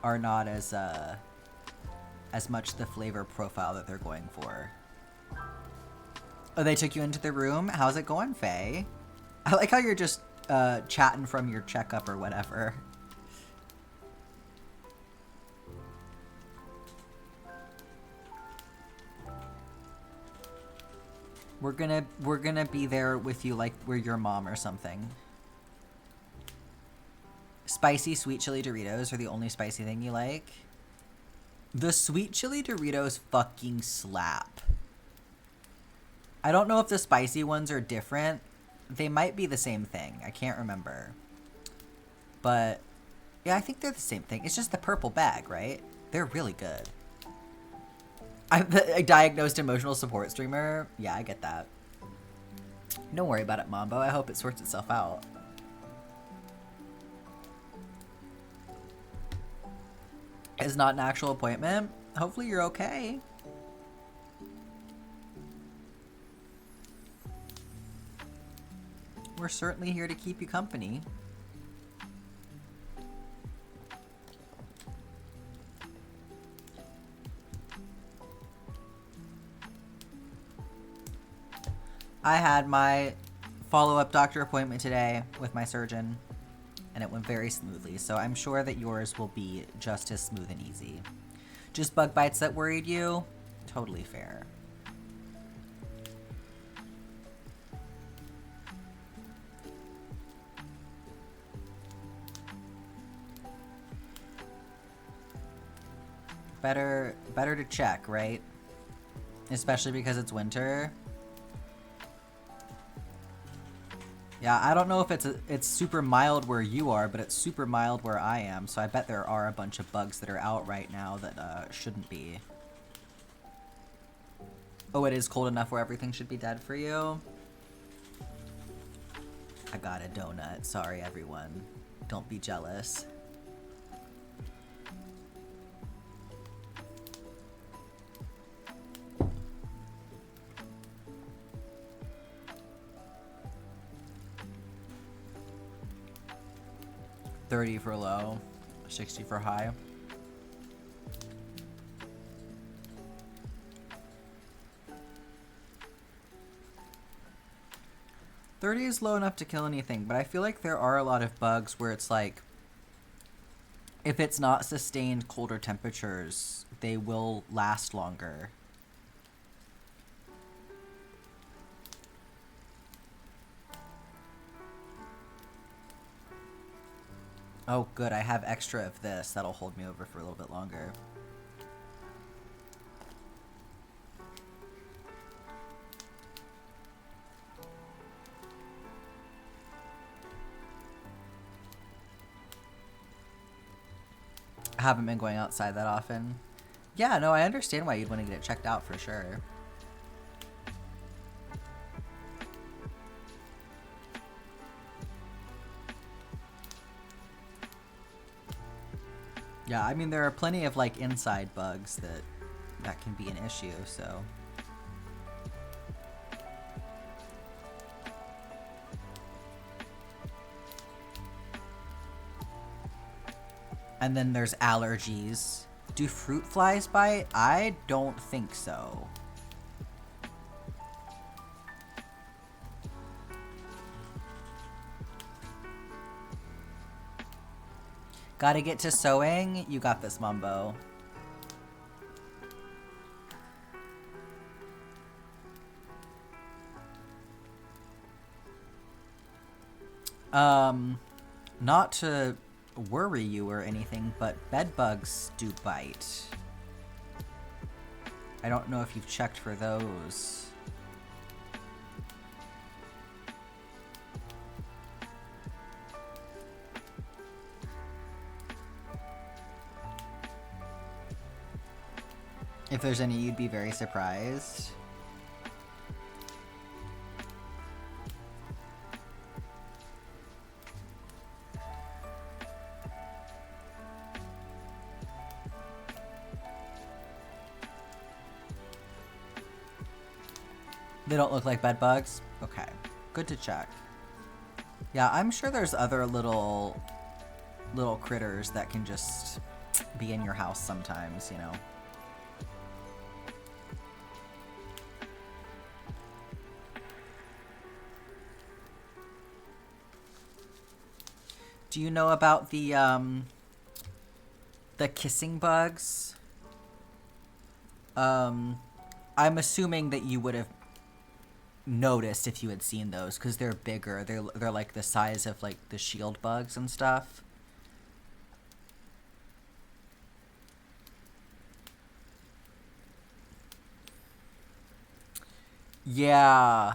are not as much the flavor profile that they're going for. Oh, they took you into the room? How's it going, Faye? I like how you're just chatting from your checkup or whatever. We're gonna be there with you like we're your mom or something. Spicy sweet chili Doritos are the only spicy thing you like? The sweet chili Doritos fucking slap. I don't know if the spicy ones are different. They might be the same thing. I can't remember. But yeah, I think they're the same thing. It's just the purple bag, right? They're really good. I'm a diagnosed emotional support streamer. Yeah, I get that. Don't worry about it, Mambo. I hope it sorts itself out. It's not an actual appointment. Hopefully you're okay. We're certainly here to keep you company. I had my follow-up doctor appointment today with my surgeon, and it went very smoothly, so I'm sure that yours will be just as smooth and easy. Just bug bites that worried you? Totally fair. Better to check, right? Especially because it's winter. Yeah, I don't know if it's super mild where you are, but it's super mild where I am, so I bet there are a bunch of bugs that are out right now that shouldn't be. Oh, it is cold enough where everything should be dead for you? I got a donut. Sorry, everyone. Don't be jealous. $30 for low, $60 for high. $30 is low enough to kill anything, but I feel like there are a lot of bugs where it's like, if it's not sustained colder temperatures, they will last longer. Oh, good. I have extra of this. That'll hold me over for a little bit longer. I haven't been going outside that often. Yeah, no, I understand why you'd want to get it checked out for sure. Yeah, I mean, there are plenty of, like, inside bugs that can be an issue, so. And then there's allergies. Do fruit flies bite? I don't think so. Gotta get to sewing? You got this, Mumbo. Not to worry you or anything, but bed bugs do bite. I don't know if you've checked for those. If there's any, you'd be very surprised. They don't look like bed bugs? Okay. Good to check. Yeah, I'm sure there's other little critters that can just be in your house sometimes, you know. Do you know about the kissing bugs? I'm assuming that you would have noticed if you had seen those, because they're bigger. They're like the size of like the shield bugs and stuff. Yeah.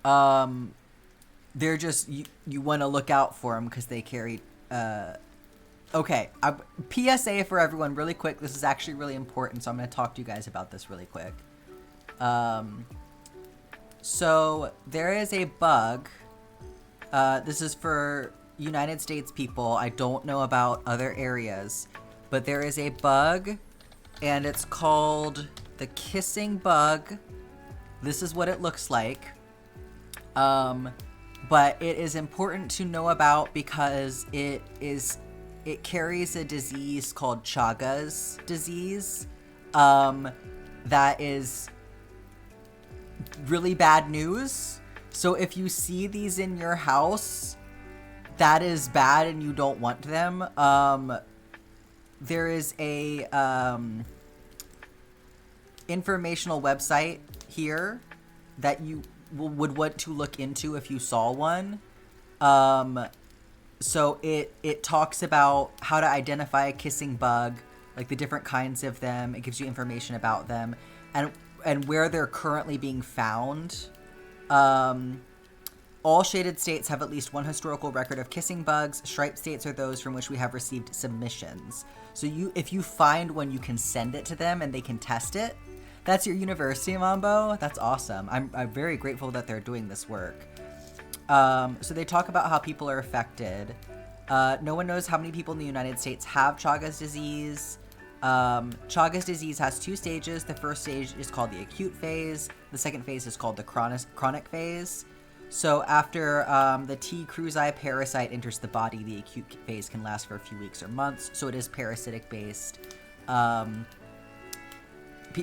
They're just, you want to look out for them because they carry, okay. PSA for everyone really quick. This is actually really important, so I'm going to talk to you guys about this really quick. So there is a bug. This is for United States people. I don't know about other areas, but there is a bug and it's called the kissing bug. This is what it looks like. But it is important to know about because it carries a disease called Chagas disease. That is really bad news. So if you see these in your house, that is bad and you don't want them. There is a informational website here that you would want to look into if you saw one. So it talks about how to identify a kissing bug, like the different kinds of them. It gives you information about them and where they're currently being found. All shaded states have at least one historical record of kissing bugs. Striped states are those from which we have received submissions. So if you find one, you can send it to them and they can test it. That's your university, Mambo. That's awesome. I'm very grateful that they're doing this work. So they talk about how people are affected. No one knows how many people in the United States have Chagas disease. Chagas disease has 2 stages. The first stage is called the acute phase. The second phase is called the chronic phase. So after the T. cruzi parasite enters the body, the acute phase can last for a few weeks or months. So it is parasitic based.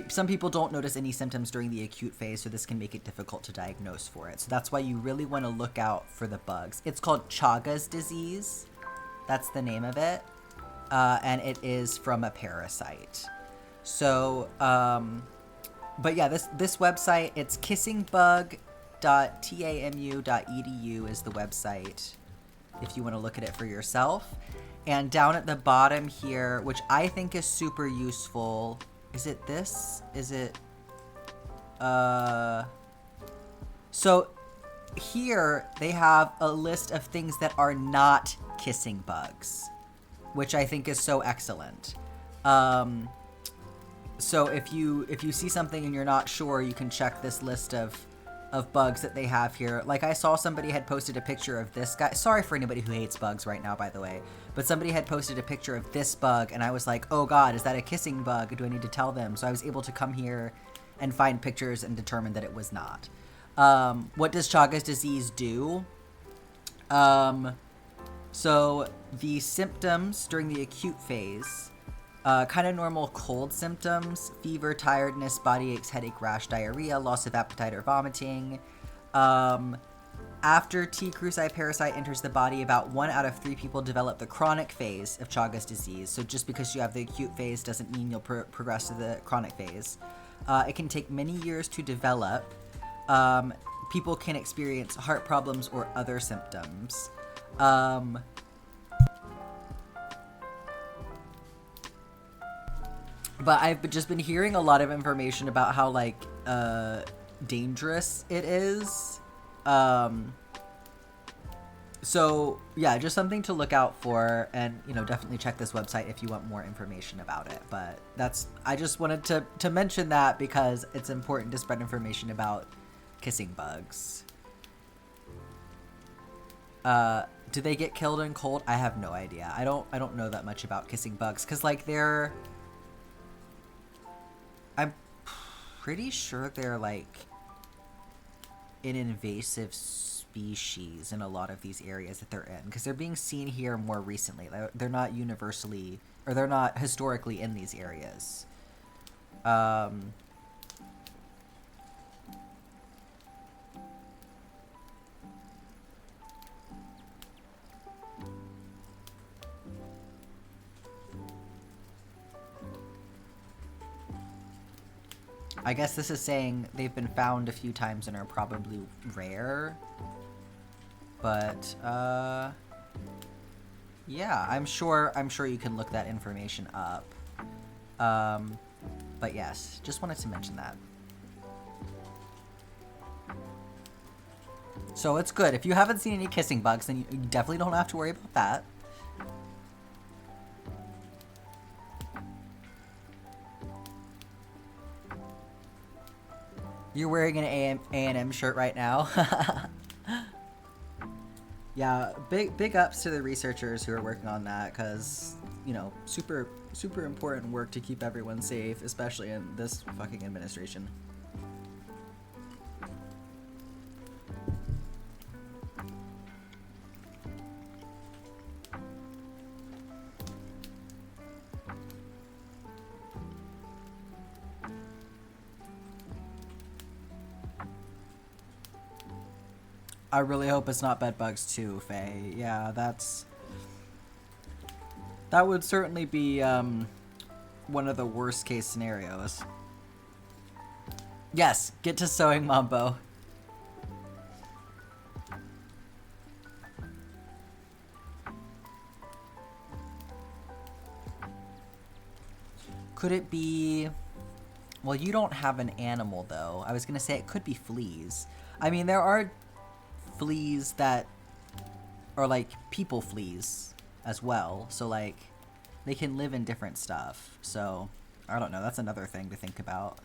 Some people don't notice any symptoms during the acute phase, so this can make it difficult to diagnose for it. So that's why you really want to look out for the bugs. It's called Chagas disease. That's the name of it. And it is from a parasite. So, but yeah, this website, it's kissingbug.tamu.edu is the website if you want to look at it for yourself. And down at the bottom here, which I think is super useful, is it this? Is it, so here they have a list of things that are not kissing bugs, which I think is so excellent. So if you see something and you're not sure, you can check this list of bugs that they have here. Like I saw somebody had posted a picture of this guy. Sorry for anybody who hates bugs right now, by the way. But somebody had posted a picture of this bug and I was like, oh God, is that a kissing bug? Do I need to tell them? So I was able to come here and find pictures and determine that it was not. What does Chagas disease do? So the symptoms during the acute phase, kind of normal cold symptoms: fever, tiredness, body aches, headache, rash, diarrhea, loss of appetite or vomiting. After T. cruzi parasite enters the body, about 1 out of 3 people develop the chronic phase of Chagas disease. So just because you have the acute phase doesn't mean you'll progress to the chronic phase. It can take many years to develop. People can experience heart problems or other symptoms. But I've just been hearing a lot of information about how, like, dangerous it is. So, yeah, just something to look out for, and, you know, definitely check this website if you want more information about it. But I just wanted to mention that because it's important to spread information about kissing bugs. Do they get killed in cold? I have no idea. I don't know that much about kissing bugs, because, like, I'm pretty sure they're, like, an invasive species in a lot of these areas that they're in, because they're being seen here more recently. They're not universally, or they're not historically in these areas. I guess this is saying they've been found a few times and are probably rare. But, yeah, I'm sure you can look that information up. But yes, just wanted to mention that. So it's good. If you haven't seen any kissing bugs, then you definitely don't have to worry about that. You're wearing an A&M shirt right now. Yeah, big ups to the researchers who are working on that, because, you know, super important work to keep everyone safe, especially in this fucking administration. I really hope it's not bed bugs too, Faye. Yeah, that would certainly be one of the worst case scenarios. Yes, get to sewing, Mambo. Could it be... Well, you don't have an animal, though. I was gonna say it could be fleas. I mean, there are fleas that are like people fleas as well, so like they can live in different stuff. So I don't know, that's another thing to think about.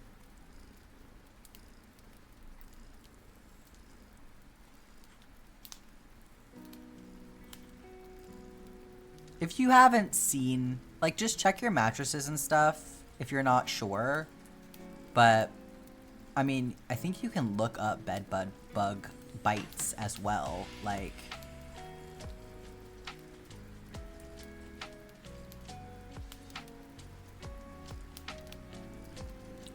If you haven't seen, like, just check your mattresses and stuff if you're not sure. But I mean, I think you can look up bed bug bites as well, like...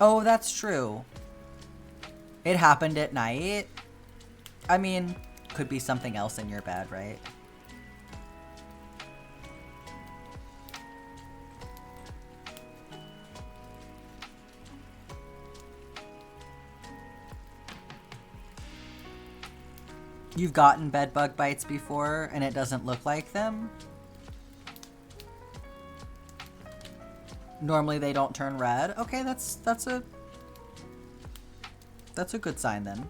Oh, that's true. It happened at night. I mean, could be something else in your bed, right? You've gotten bed bug bites before and it doesn't look like them? Normally they don't turn red. Okay, that's a good sign then.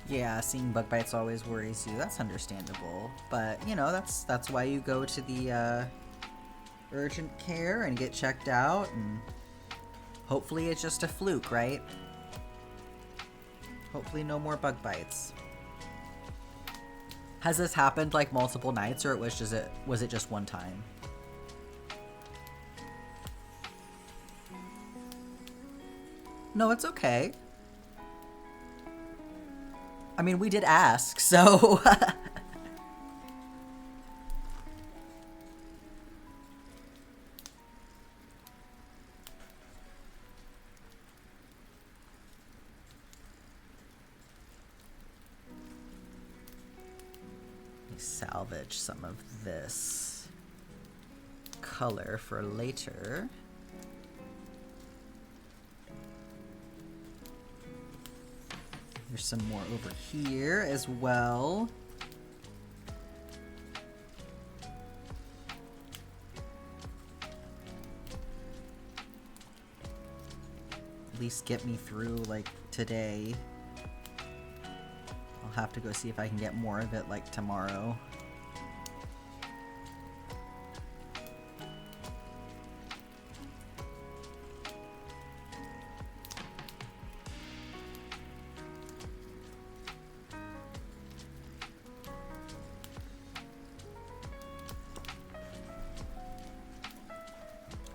Yeah, seeing bug bites always worries you. That's understandable. But, you know, that's why you go to the urgent care and get checked out, and hopefully it's just a fluke, right? Hopefully no more bug bites. Has this happened like multiple nights, or was it just one time? No, it's okay. I mean, we did ask, so... Let me salvage some of this color for later. There's some more over here as well. At least get me through, like, today. I'll have to go see if I can get more of it, like, tomorrow.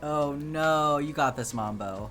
Oh no, you got this, Mambo.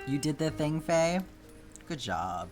You did the thing, Faye. Good job.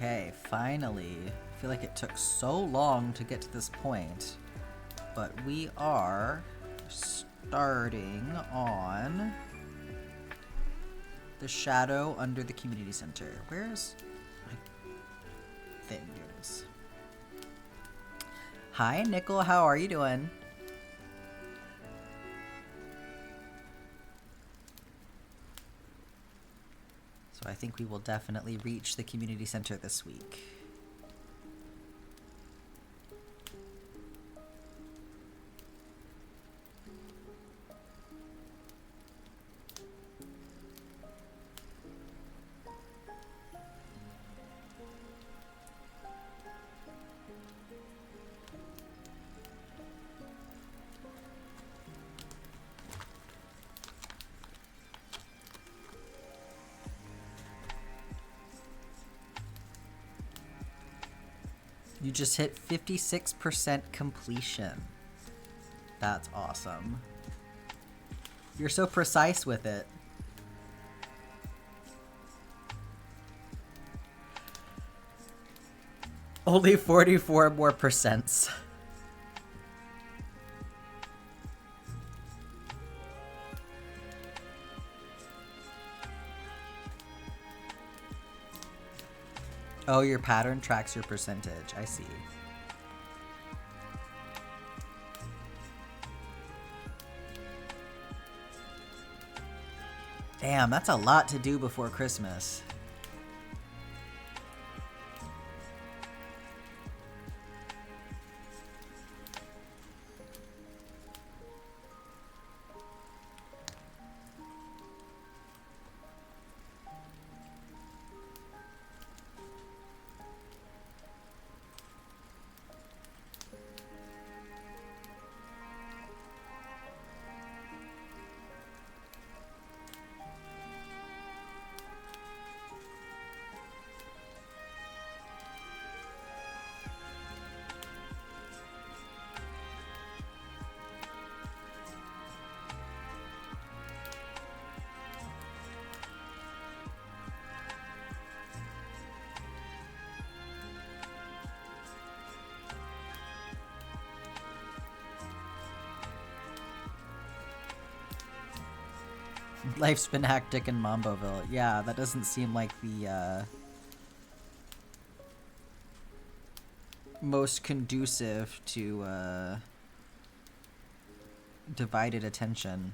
Okay, finally. I feel like it took so long to get to this point. But we are starting on the shadow under the community center. Where's my things? Hi, Nickel. How are you doing? So I think we will definitely reach the community center this week. You just hit 56% completion. That's awesome. You're so precise with it. Only 44 more percents. Oh, your pattern tracks your percentage. I see. Damn, that's a lot to do before Christmas. Life's been hectic in Mamboville. Yeah, that doesn't seem like the most conducive to divided attention.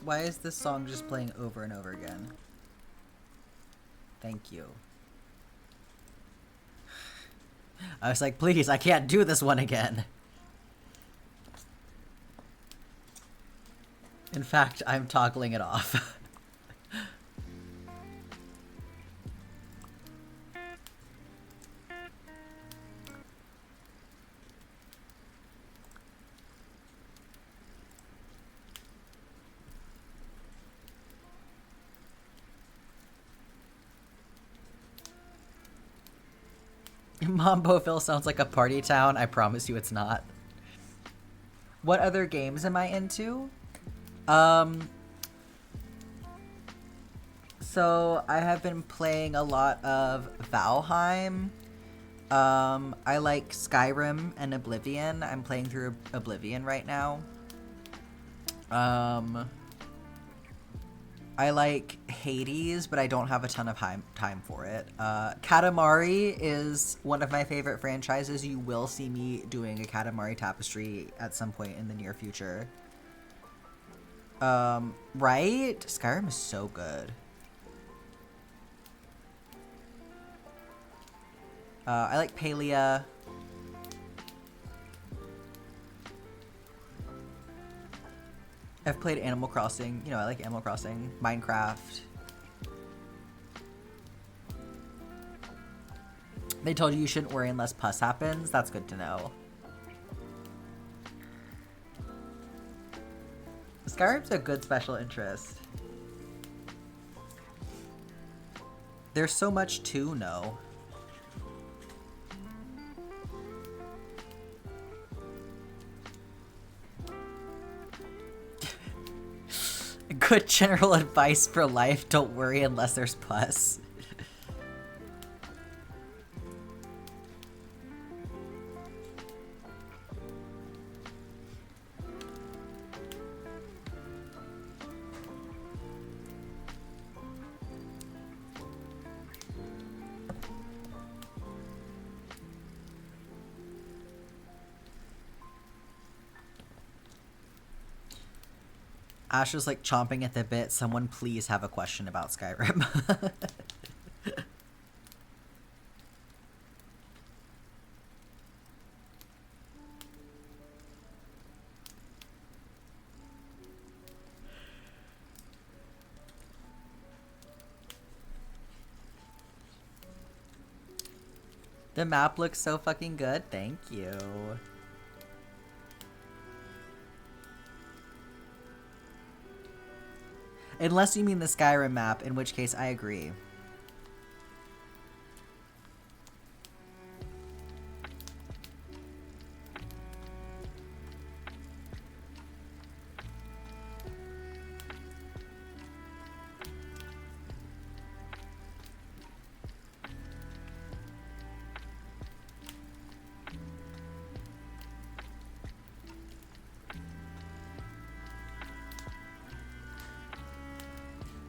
Why is this song just playing over and over again? Thank you. I was like, please, I can't do this one again. In fact, I'm toggling it off. Mamboville sounds like a party town. I promise you it's not. What other games am I into? So I have been playing a lot of Valheim. I like Skyrim and Oblivion. I'm playing through Oblivion right now. I like Hades, but I don't have a ton of time for it. Katamari is one of my favorite franchises. You will see me doing a Katamari tapestry at some point in the near future. Right? Skyrim is so good. I like Palia. I've played Animal Crossing. You know, I like Animal Crossing. Minecraft. They told you shouldn't worry unless pus happens. That's good to know. Skyrim's a good special interest. There's so much to know. Good general advice for life, don't worry unless there's pus. Ash is like chomping at the bit. Someone please have a question about Skyrim. The map looks so fucking good. Thank you. Unless you mean the Skyrim map, in which case I agree.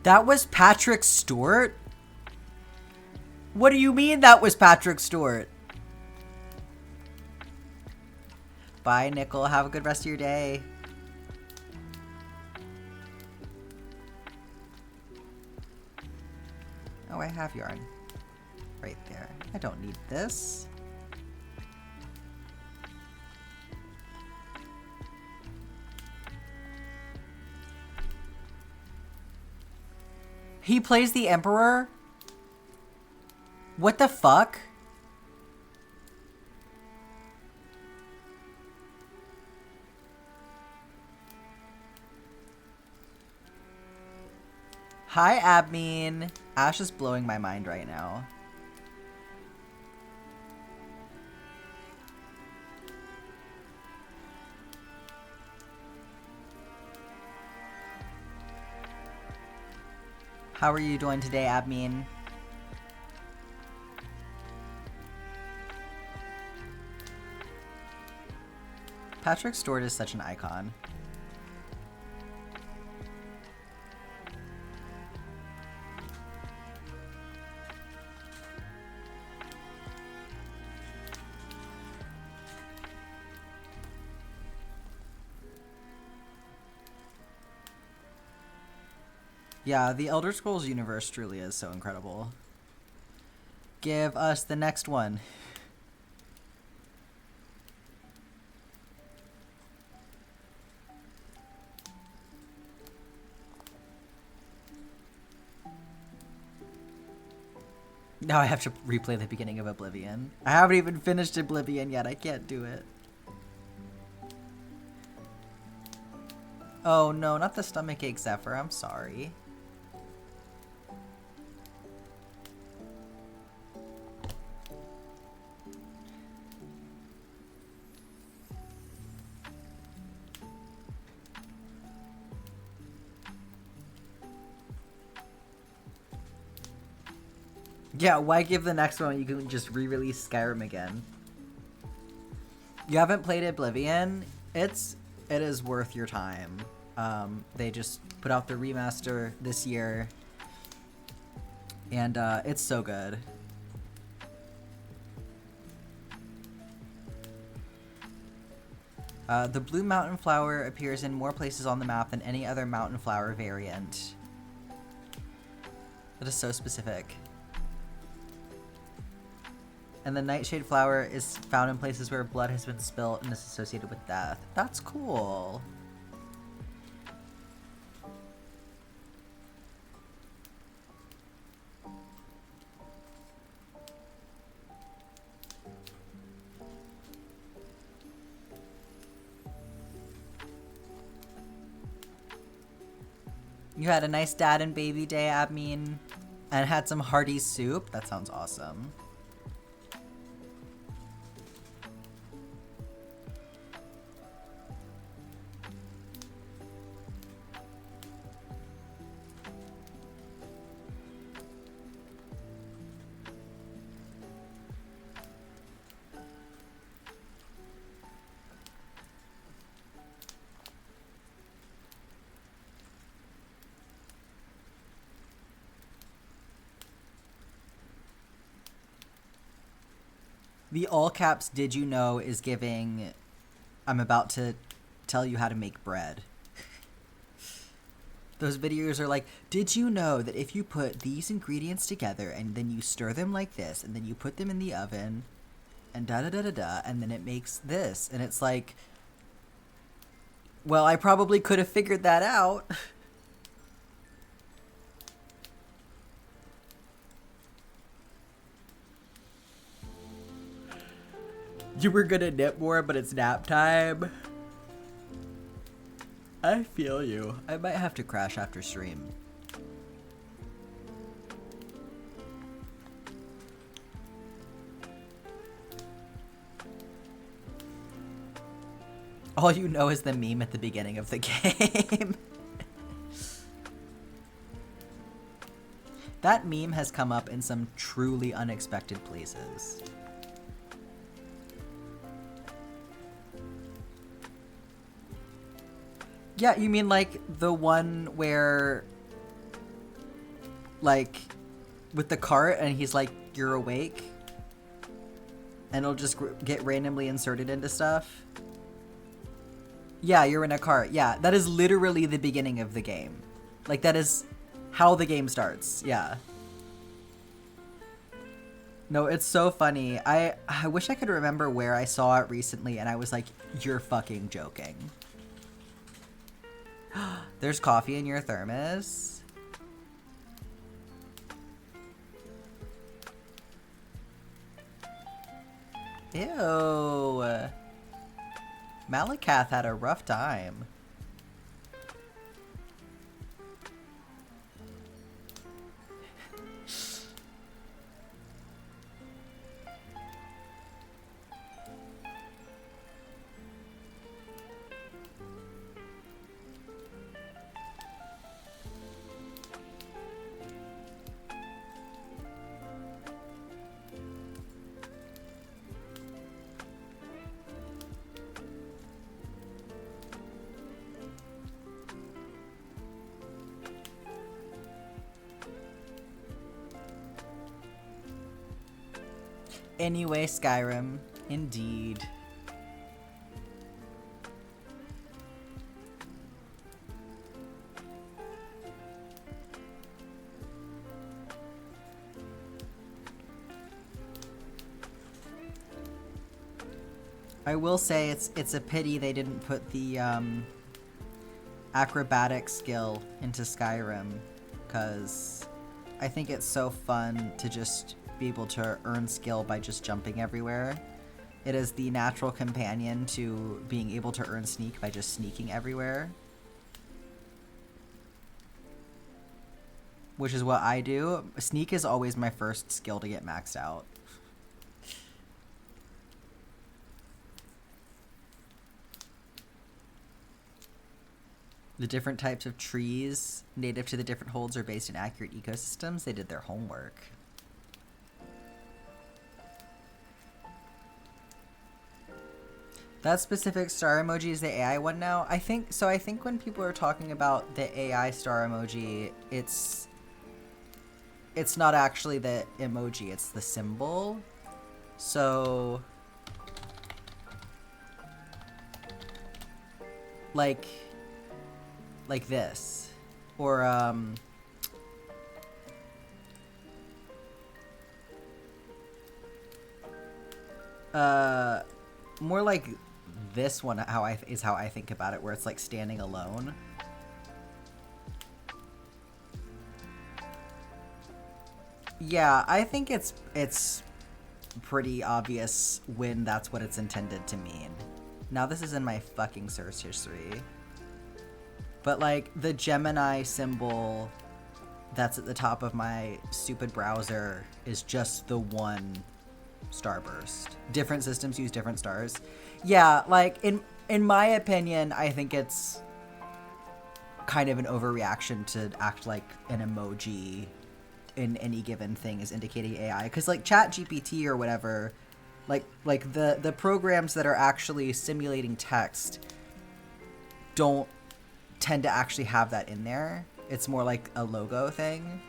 That was Patrick Stewart? What do you mean that was Patrick Stewart? Bye, Nickel. Have a good rest of your day. Oh, I have yarn. Right there. I don't need this. He plays the Emperor? What the fuck? Hi, Abmin. Ash is blowing my mind right now. How are you doing today, Abmin? Patrick Stewart is such an icon. Yeah, the Elder Scrolls universe truly is so incredible. Give us the next one. Now I have to replay the beginning of Oblivion. I haven't even finished Oblivion yet. I can't do it. Oh no, not the stomachache Zephyr. I'm sorry. Yeah, why give the next one when you can just re-release Skyrim again? You haven't played Oblivion? It is worth your time. They just put out the remaster this year, and it's so good. The blue mountain flower appears in more places on the map than any other mountain flower variant. That is so specific. And the nightshade flower is found in places where blood has been spilt and is associated with death. That's cool. You had a nice dad and baby day, Abmeen, and had some hearty soup. That sounds awesome. The all caps "did you know" is giving I'm about to tell you how to make bread. Those videos are like, did you know that if you put these ingredients together and then you stir them like this and then you put them in the oven and da-da-da-da-da and then it makes this, and it's like, well, I probably could have figured that out. You were gonna nip more, but it's nap time. I feel you. I might have to crash after stream. All you know is the meme at the beginning of the game. That meme has come up in some truly unexpected places. Yeah, you mean like the one where, like, with the cart and he's like, you're awake? And it'll just get randomly inserted into stuff? Yeah, you're in a cart. Yeah, that is literally the beginning of the game. Like, that is how the game starts. Yeah. No, it's so funny. I wish I could remember where I saw it recently and I was like, you're fucking joking. There's coffee in your thermos? Ew. Malakath had a rough time. Anyway, Skyrim, indeed. I will say it's a pity they didn't put the acrobatic skill into Skyrim, because I think it's so fun to just be able to earn skill by just jumping everywhere. It is the natural companion to being able to earn sneak by just sneaking everywhere. Which is what I do. Sneak is always my first skill to get maxed out. The different types of trees native to the different holds are based in accurate ecosystems. They did their homework. That specific star emoji is the AI one now? I think when people are talking about the AI star emoji, it's not actually the emoji, it's the symbol. So like this. Or more like this one is how I think about it, where it's like standing alone. Yeah, I think it's pretty obvious when that's what it's intended to mean. Now this is in my fucking search history. But like the Gemini symbol that's at the top of my stupid browser is just the one starburst. Different systems use different stars. Yeah, like in my opinion, I think it's kind of an overreaction to act like an emoji in any given thing is indicating AI, because like ChatGPT or whatever, like the programs that are actually simulating text don't tend to actually have that in there. It's more like a logo thing.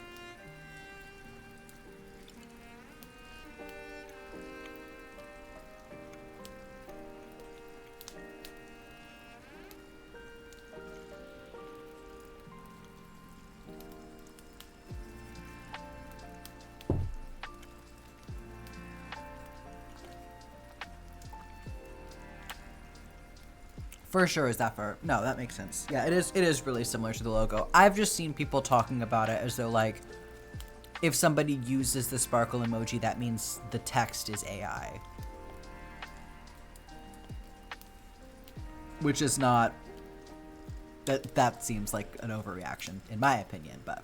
For sure, is that for... No, that makes sense. Yeah, it is really similar to the logo. I've just seen people talking about it as though, like, if somebody uses the sparkle emoji, that means the text is AI. Which is not... That seems like an overreaction, in my opinion, but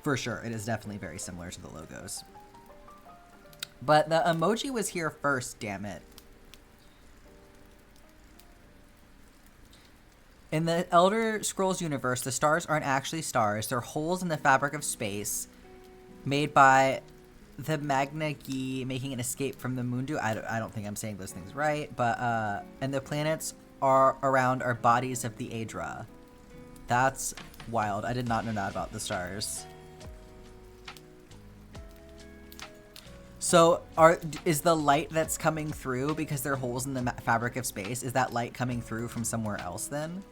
for sure, it is definitely very similar to the logos. But the emoji was here first, damn it. In the Elder Scrolls universe, the stars aren't actually stars. They're holes in the fabric of space made by the Magna Gi making an escape from the Mundu. I don't think I'm saying those things right, but and the planets are around are bodies of the Aedra. That's wild. I did not know that about the stars. So is the light that's coming through because they're holes in the fabric of space, is that light coming through from somewhere else then?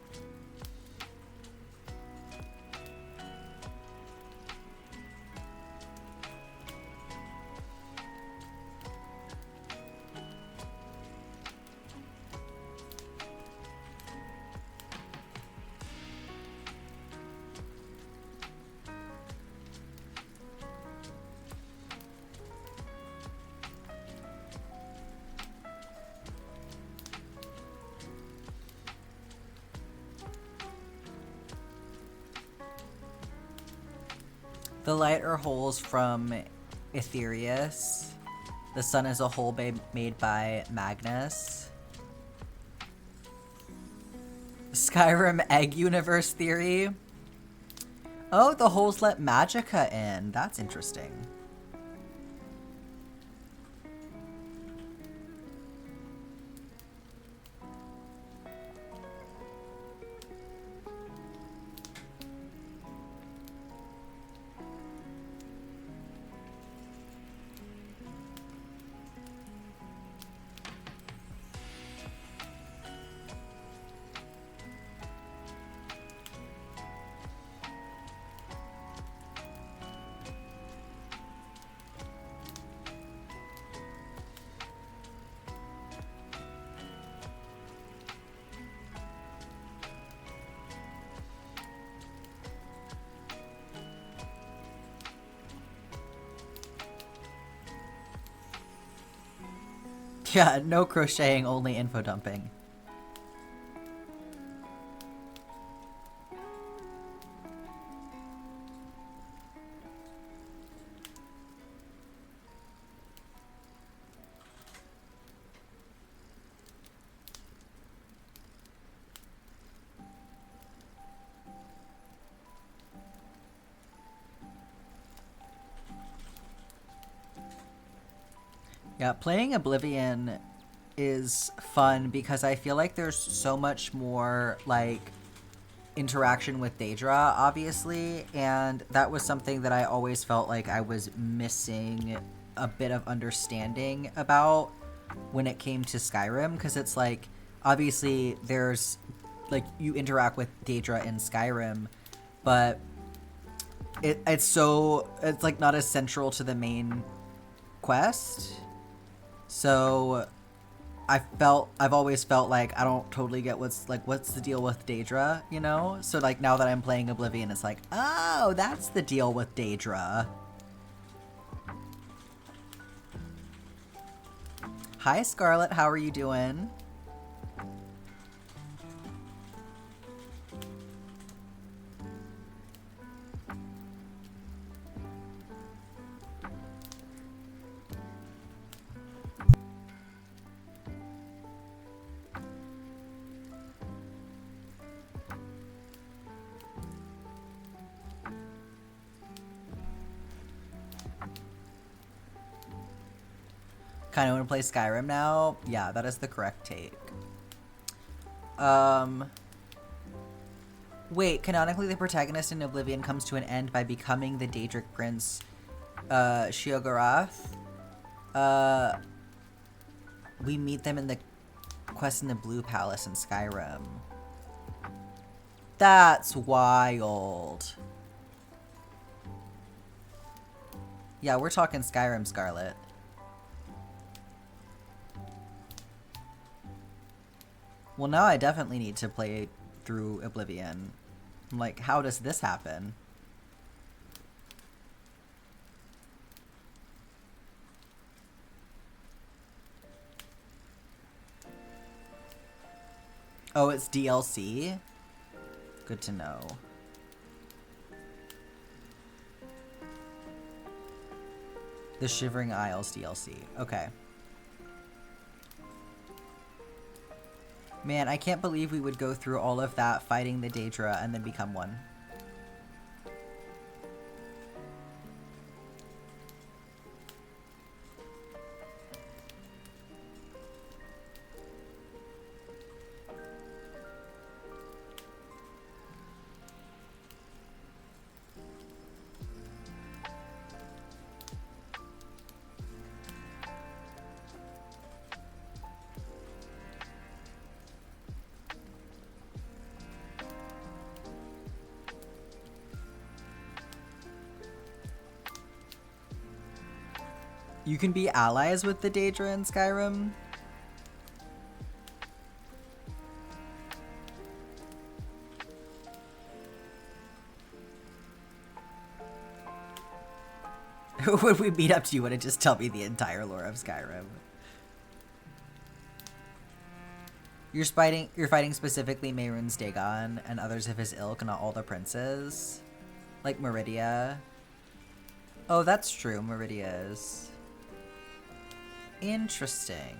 The light are holes from Aetherius. The sun is a hole made by Magnus. Skyrim egg universe theory. Oh, the holes let Magicka in. That's interesting. Yeah, no crocheting, only info dumping. Yeah, playing Oblivion is fun because I feel like there's so much more, like, interaction with Daedra, obviously, and that was something that I always felt like I was missing a bit of understanding about when it came to Skyrim, because it's like, obviously, there's, like, you interact with Daedra in Skyrim, but it's like not as central to the main quest. So I've always felt like I don't totally get what's the deal with Daedra, you know? So like now that I'm playing Oblivion, it's like, oh, that's the deal with Daedra. Hi Scarlett, how are you doing? Kind of want to play Skyrim now? Yeah, that is the correct take. Wait, canonically the protagonist in Oblivion comes to an end by becoming the Daedric Prince, Sheogorath. We meet them in the quest in the Blue Palace in Skyrim. That's wild. Yeah, we're talking Skyrim, Scarlet. Well, now I definitely need to play through Oblivion. I'm like, how does this happen? Oh, it's DLC? Good to know. The Shivering Isles DLC. Okay. Man, I can't believe we would go through all of that fighting the Daedra and then become one. You can be allies with the Daedra in Skyrim? When we meet up, do you want to just tell me the entire lore of Skyrim? You're fighting specifically Mehrunes Dagon and others of his ilk, not all the princes? Like Meridia? Oh, that's true, Meridia is. Interesting.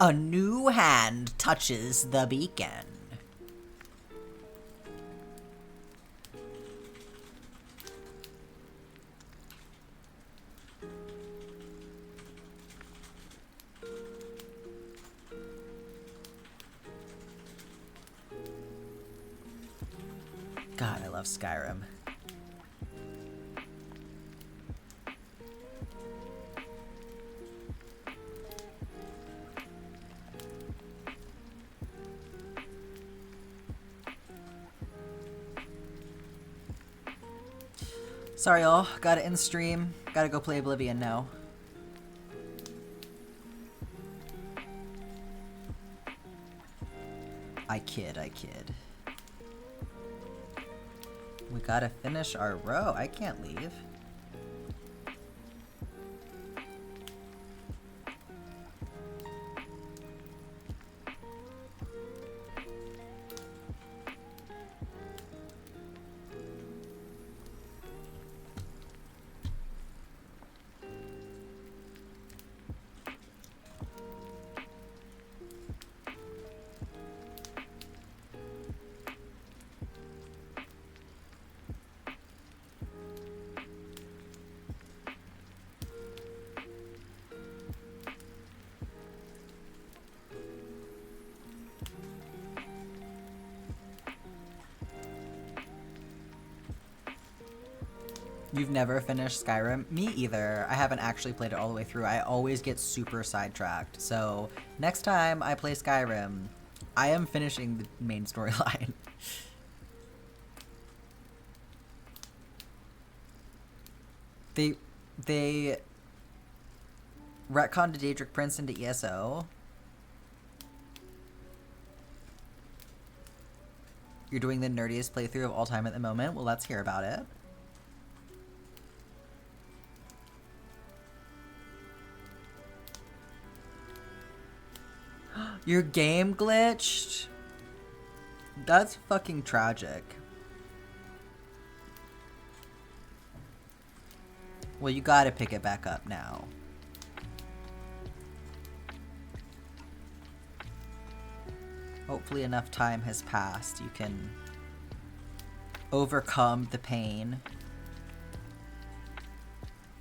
A new hand touches the beacon. God, I love Skyrim. Sorry, y'all. Gotta end stream. Gotta go play Oblivion now. I kid. We gotta finish our row. I can't leave. You've never finished Skyrim? Me either. I haven't actually played it all the way through. I always get super sidetracked. So next time I play Skyrim, I am finishing the main storyline. They retconned Daedric Prince into ESO. You're doing the nerdiest playthrough of all time at the moment? Well, let's hear about it. Your game glitched? That's fucking tragic. Well, you gotta pick it back up now. Hopefully enough time has passed. You can overcome the pain.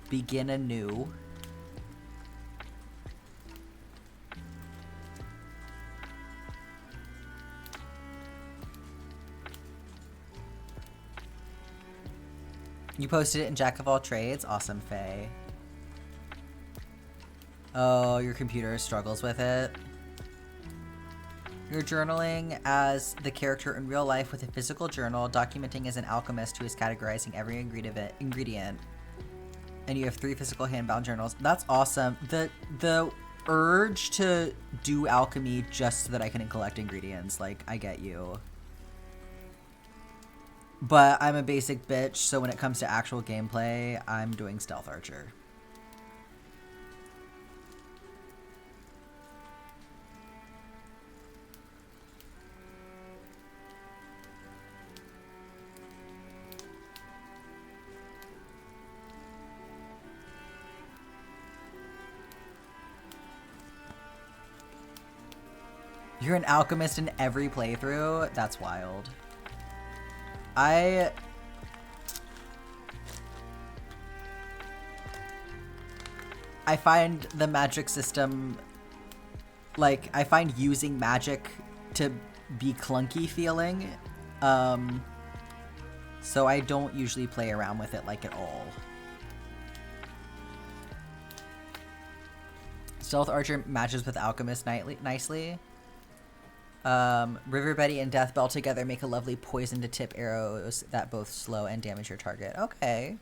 Begin anew. You posted it in Jack of All Trades? Awesome, Faye. Oh, your computer struggles with it. You're journaling as the character in real life with a physical journal, documenting as an alchemist who is categorizing every ingredient. And you have 3 physical handbound journals. That's awesome. The urge to do alchemy just so that I can collect ingredients, like, I get you. But I'm a basic bitch, so when it comes to actual gameplay, I'm doing Stealth Archer. You're an alchemist in every playthrough? That's wild. I find the magic system, like, I find using magic to be clunky feeling, so I don't usually play around with it, like, at all. Stealth Archer matches with Alchemist nicely. River Betty and Death Bell together make a lovely poison to tip arrows that both slow and damage your target. Okay.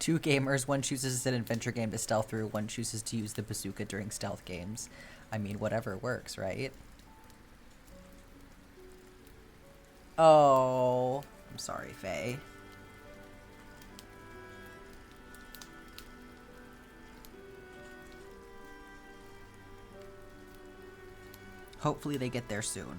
Two gamers, one chooses an adventure game to stealth through, one chooses to use the bazooka during stealth games. I mean, whatever works, right? Oh, I'm sorry, Faye. Hopefully they get there soon.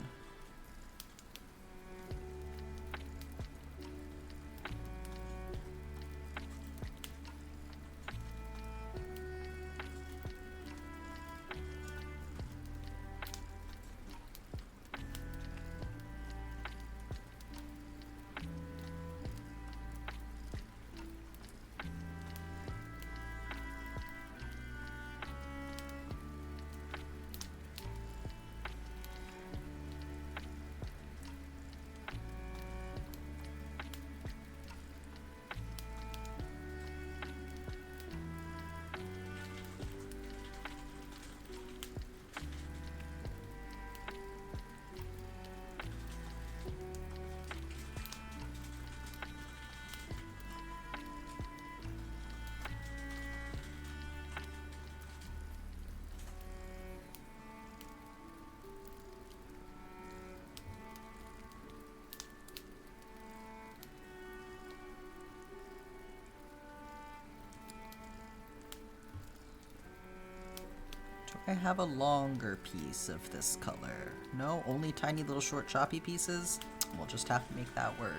I have a longer piece of this color. No, only tiny little short choppy pieces? We'll just have to make that work.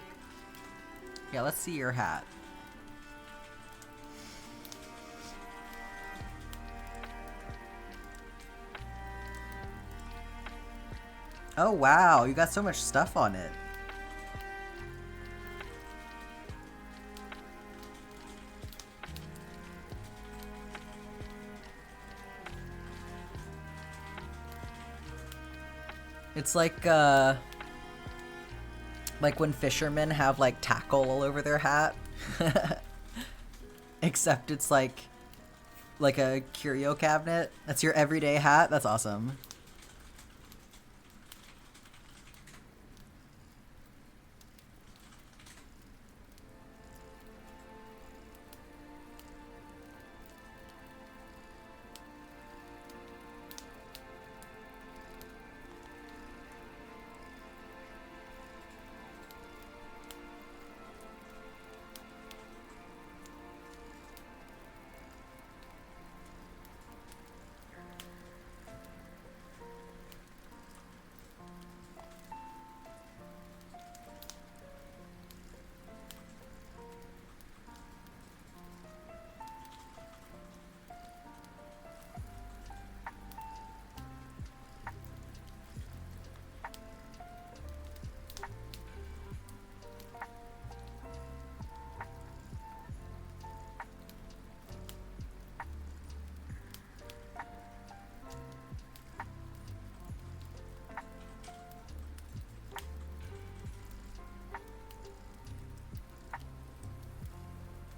Yeah, let's see your hat. Oh wow, you got so much stuff on it. It's like when fishermen have like tackle all over their hat. Except it's like a curio cabinet. That's your everyday hat. That's awesome.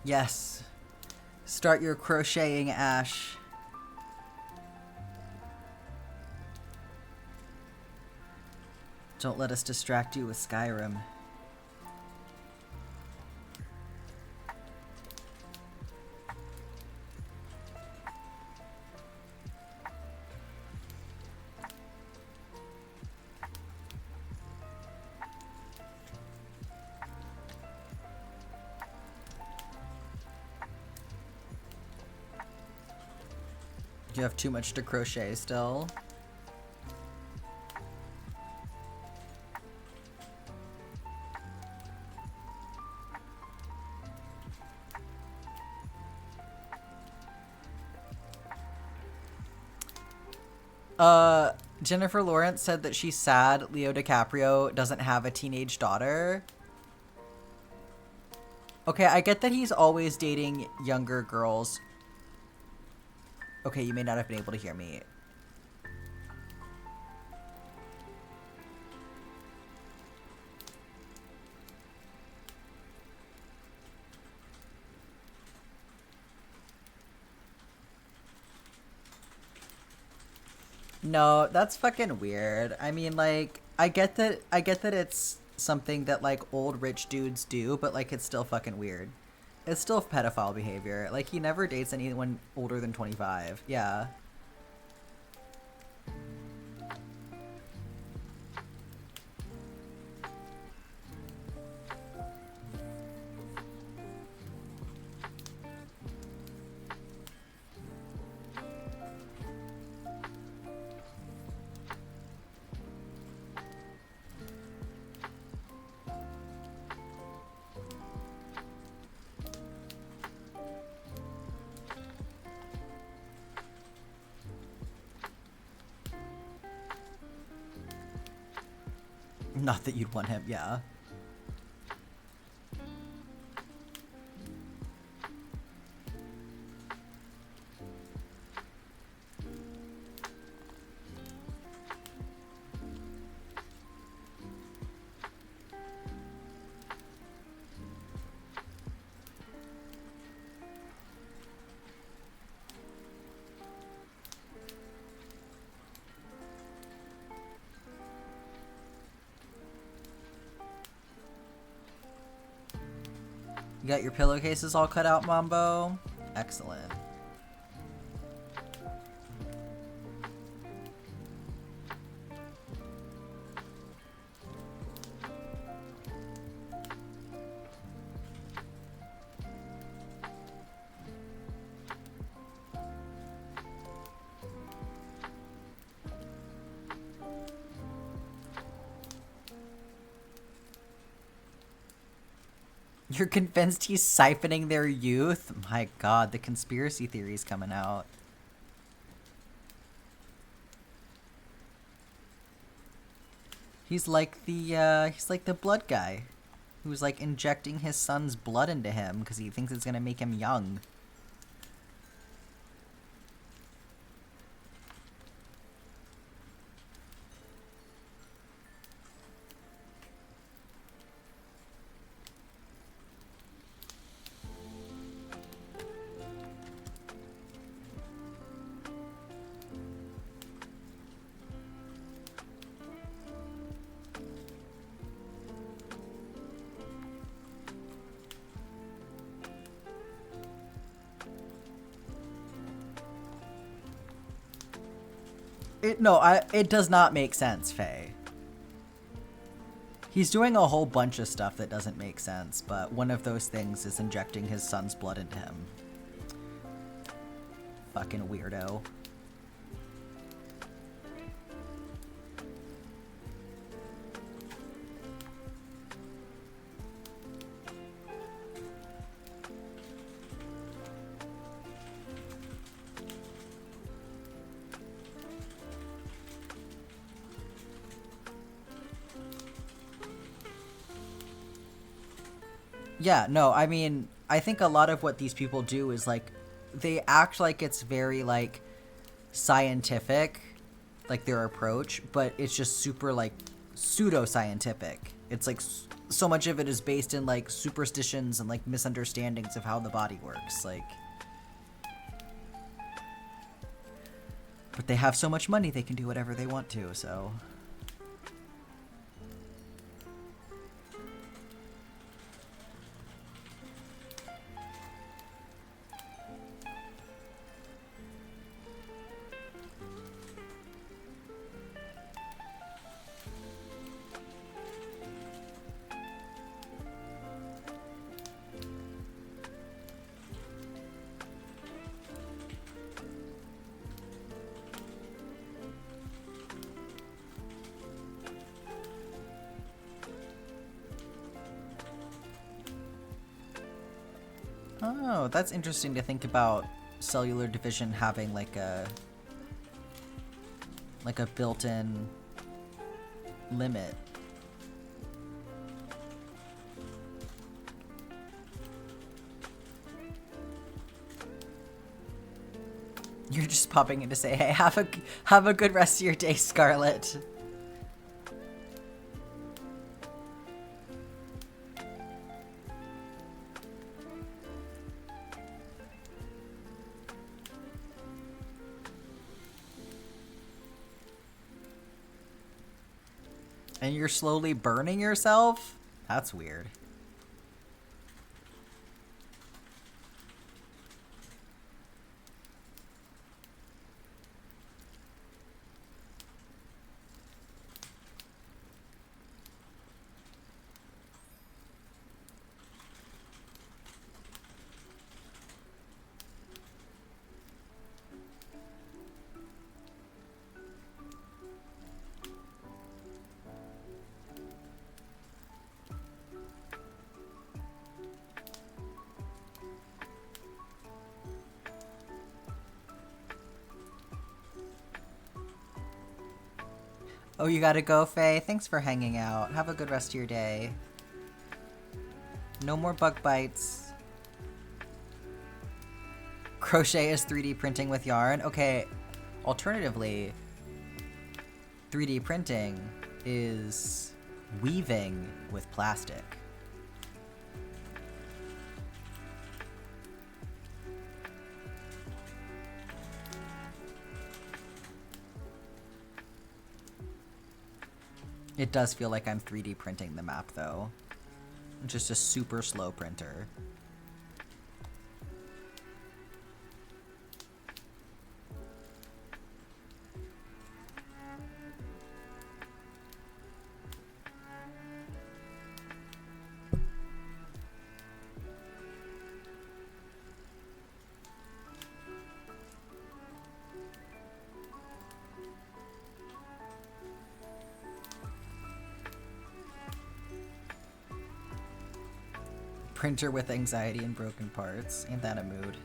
Yes. Start your crocheting, Ash. Don't let us distract you with Skyrim. You have too much to crochet still. Jennifer Lawrence said that she's sad Leo DiCaprio doesn't have a teenage daughter. Okay, I get that he's always dating younger girls. Okay, you may not have been able to hear me. No, that's fucking weird. I mean, like, I get that it's something that, like, old rich dudes do, but, like, it's still fucking weird. It's still pedophile behavior. Like, he never dates anyone older than 25. Yeah. Not that you'd want him, yeah. You got your pillowcases all cut out, Mambo? Excellent. You're convinced he's siphoning their youth? My god, the conspiracy theory's coming out. He's like the blood guy. Who's like injecting his son's blood into him because he thinks it's gonna make him young. It does not make sense, Faye. He's doing a whole bunch of stuff that doesn't make sense, but one of those things is injecting his son's blood into him. Fucking weirdo. Yeah, no, I mean, I think a lot of what these people do is, like, they act like it's very, like, scientific, like, their approach, but it's just super, like, pseudo-scientific. It's, like, so much of it is based in, like, superstitions and, like, misunderstandings of how the body works, like. But they have so much money, they can do whatever they want to, so. Oh, that's interesting to think about cellular division having like a built-in limit. You're just popping in to say, hey, have a good rest of your day, Scarlet. And you're slowly burning yourself? That's weird. Oh, you gotta go, Faye? Thanks for hanging out. Have a good rest of your day. No more bug bites. Crochet is 3D printing with yarn? Okay, alternatively, 3D printing is weaving with plastic. It does feel like I'm 3D printing the map, though. Just a super slow printer. Printer with anxiety and broken parts. Ain't that a mood?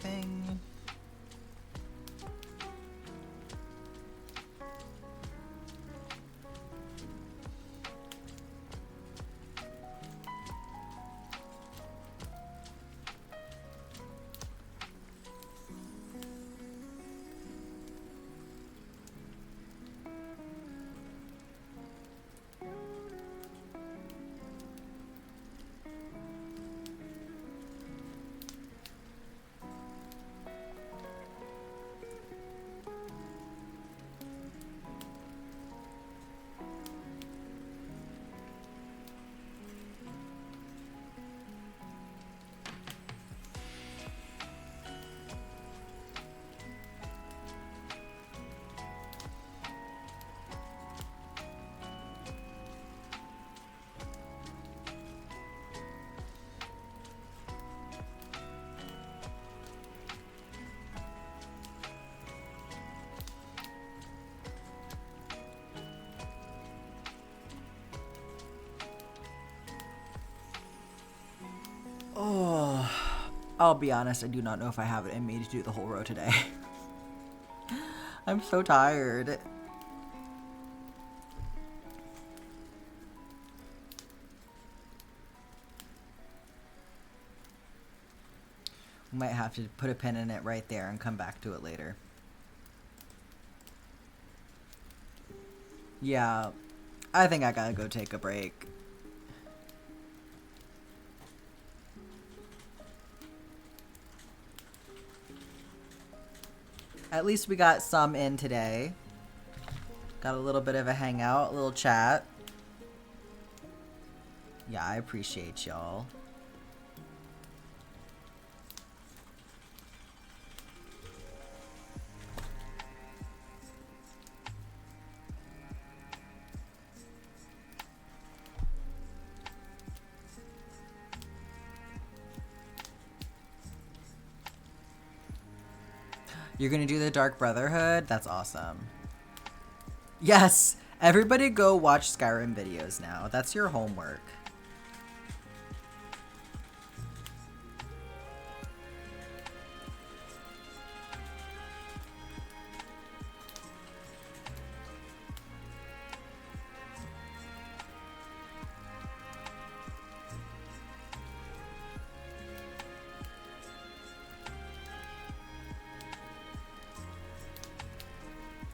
everything. Oh, I'll be honest, I do not know if I have it in me to do the whole row today. I'm so tired. We might have to put a pin in it right there and come back to it later. Yeah, I think I gotta go take a break. At least we got some in today. Got a little bit of a hangout, a little chat. Yeah, I appreciate y'all. You're gonna do the Dark Brotherhood? That's awesome. Yes! Everybody go watch Skyrim videos now. That's your homework.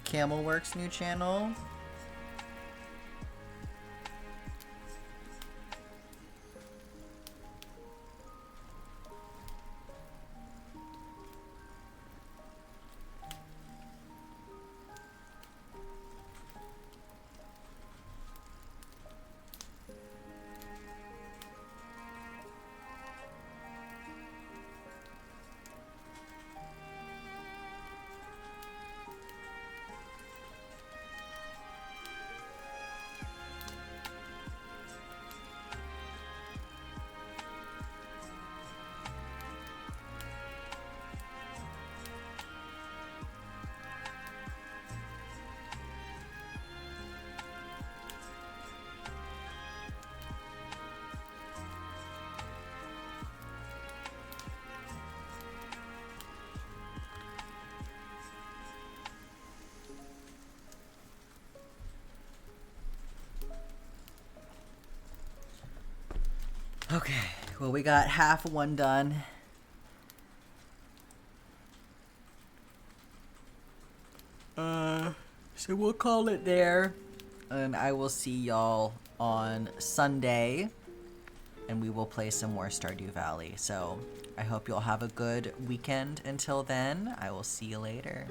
Camelworks new channel. Okay, well, we got half one done. So we'll call it there. And I will see y'all on Sunday. And we will play some more Stardew Valley. So I hope you'll have a good weekend until then. I will see you later.